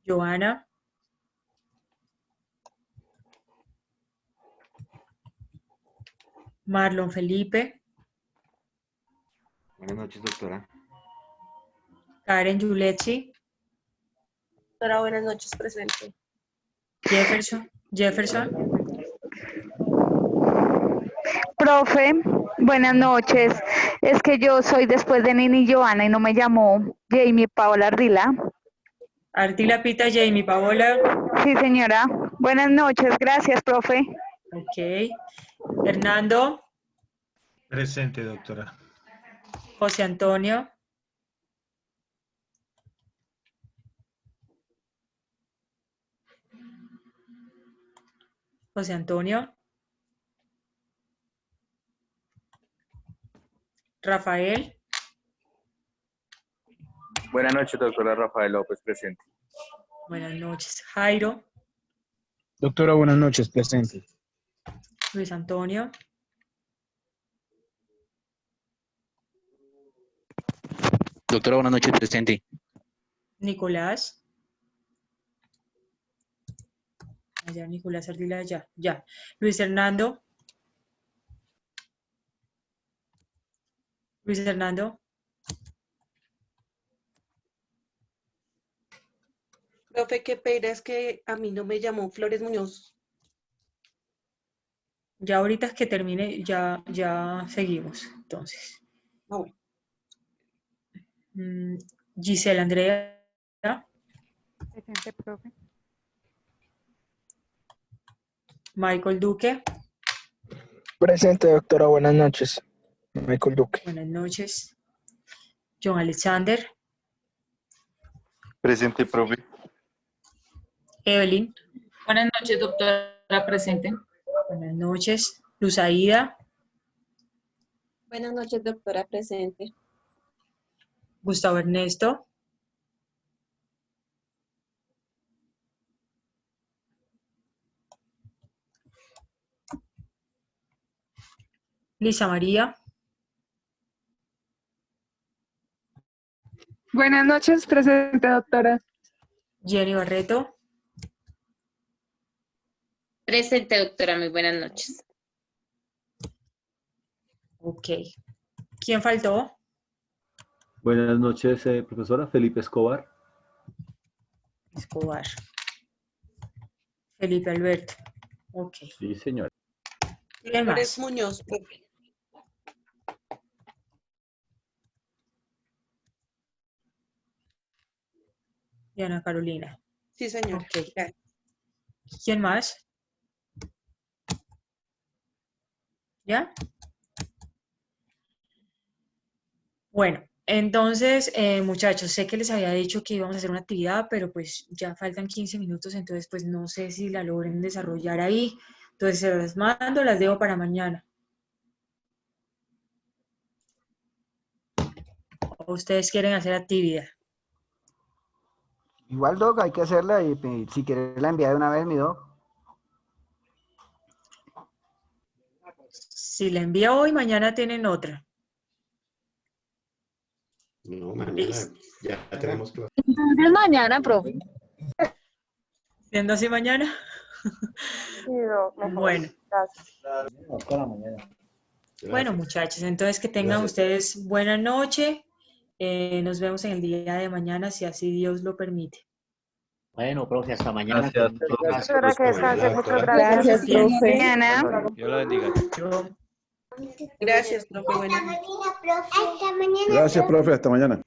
Speaker 1: Joana. Marlon Felipe.
Speaker 35: Buenas noches, doctora.
Speaker 1: Karen Yuletsi.
Speaker 4: Doctora, buenas noches, presente.
Speaker 1: Jefferson.
Speaker 19: Profe, buenas noches. Es que yo soy después de Nini y Joana y no me llamó Jamie Paola Ardila.
Speaker 1: Ardila Pita, Jamie Paola.
Speaker 19: Sí, señora. Buenas noches, gracias, profe.
Speaker 1: Ok. Hernando.
Speaker 31: Presente, doctora.
Speaker 1: José Antonio. José Antonio. Rafael.
Speaker 11: Buenas noches, doctora. Rafael López, presente.
Speaker 1: Buenas noches. Jairo.
Speaker 31: Doctora, buenas noches, presente.
Speaker 1: Luis Antonio.
Speaker 8: Doctora, buenas noches, presente.
Speaker 1: Nicolás. Allá, Nicolás Ardila, ya. Luis Hernando. Luis Hernando.
Speaker 4: Profe, qué pena, es que a mí no me llamó Flores Muñoz.
Speaker 1: Ya ahorita que termine, ya seguimos. Entonces.
Speaker 4: Bueno.
Speaker 1: Gisela Andrea.
Speaker 19: Presente, profe.
Speaker 1: Michael Duque.
Speaker 12: Presente, doctora. Buenas noches. Michael Duque.
Speaker 1: Buenas noches. John Alexander.
Speaker 31: Presente, profe.
Speaker 1: Evelyn.
Speaker 20: Buenas noches, doctora, presente.
Speaker 1: Buenas noches. Luz Aida.
Speaker 4: Buenas noches, doctora, presente.
Speaker 1: Gustavo Ernesto. Lisa María.
Speaker 28: Buenas noches, presente, doctora.
Speaker 1: Jenny Barreto.
Speaker 22: Presente, doctora. Muy buenas noches.
Speaker 1: Ok. ¿Quién faltó?
Speaker 13: Buenas noches, profesora. Felipe Escobar.
Speaker 1: Escobar. Felipe Alberto. Ok.
Speaker 13: Sí, señor.
Speaker 1: ¿Quién más?
Speaker 4: Flores Muñoz, profe.
Speaker 1: Y Ana Carolina.
Speaker 4: Sí, señor.
Speaker 1: Ok. ¿Quién más? ¿Ya? Bueno, entonces, muchachos, sé que les había dicho que íbamos a hacer una actividad, pero pues ya faltan 15 minutos, entonces pues no sé si la logren desarrollar ahí. Entonces se las mando, las dejo para mañana. ¿O ustedes quieren hacer actividad?
Speaker 14: Igual, Doc, hay que hacerla y si quieres la envía de una vez, mi Doc.
Speaker 1: Si la envío hoy, mañana tienen otra.
Speaker 9: No, mañana ya tenemos clase.
Speaker 20: Entonces mañana, profe.
Speaker 1: ¿Siendo así mañana?
Speaker 19: Sí, Doc, mejor.
Speaker 1: Bueno.
Speaker 19: Gracias.
Speaker 1: Bueno, muchachos, entonces que tengan ustedes buena noche. Nos vemos en el día de mañana, si así Dios lo permite.
Speaker 3: Bueno, profe, hasta mañana.
Speaker 13: Gracias.
Speaker 19: Doctora, que descanse, muchas gracias.
Speaker 4: Gracias, profe.
Speaker 19: Mañana.
Speaker 13: Dios la bendiga.
Speaker 4: Gracias, profe. Buenas noches.
Speaker 18: Gracias, profe. Hasta mañana.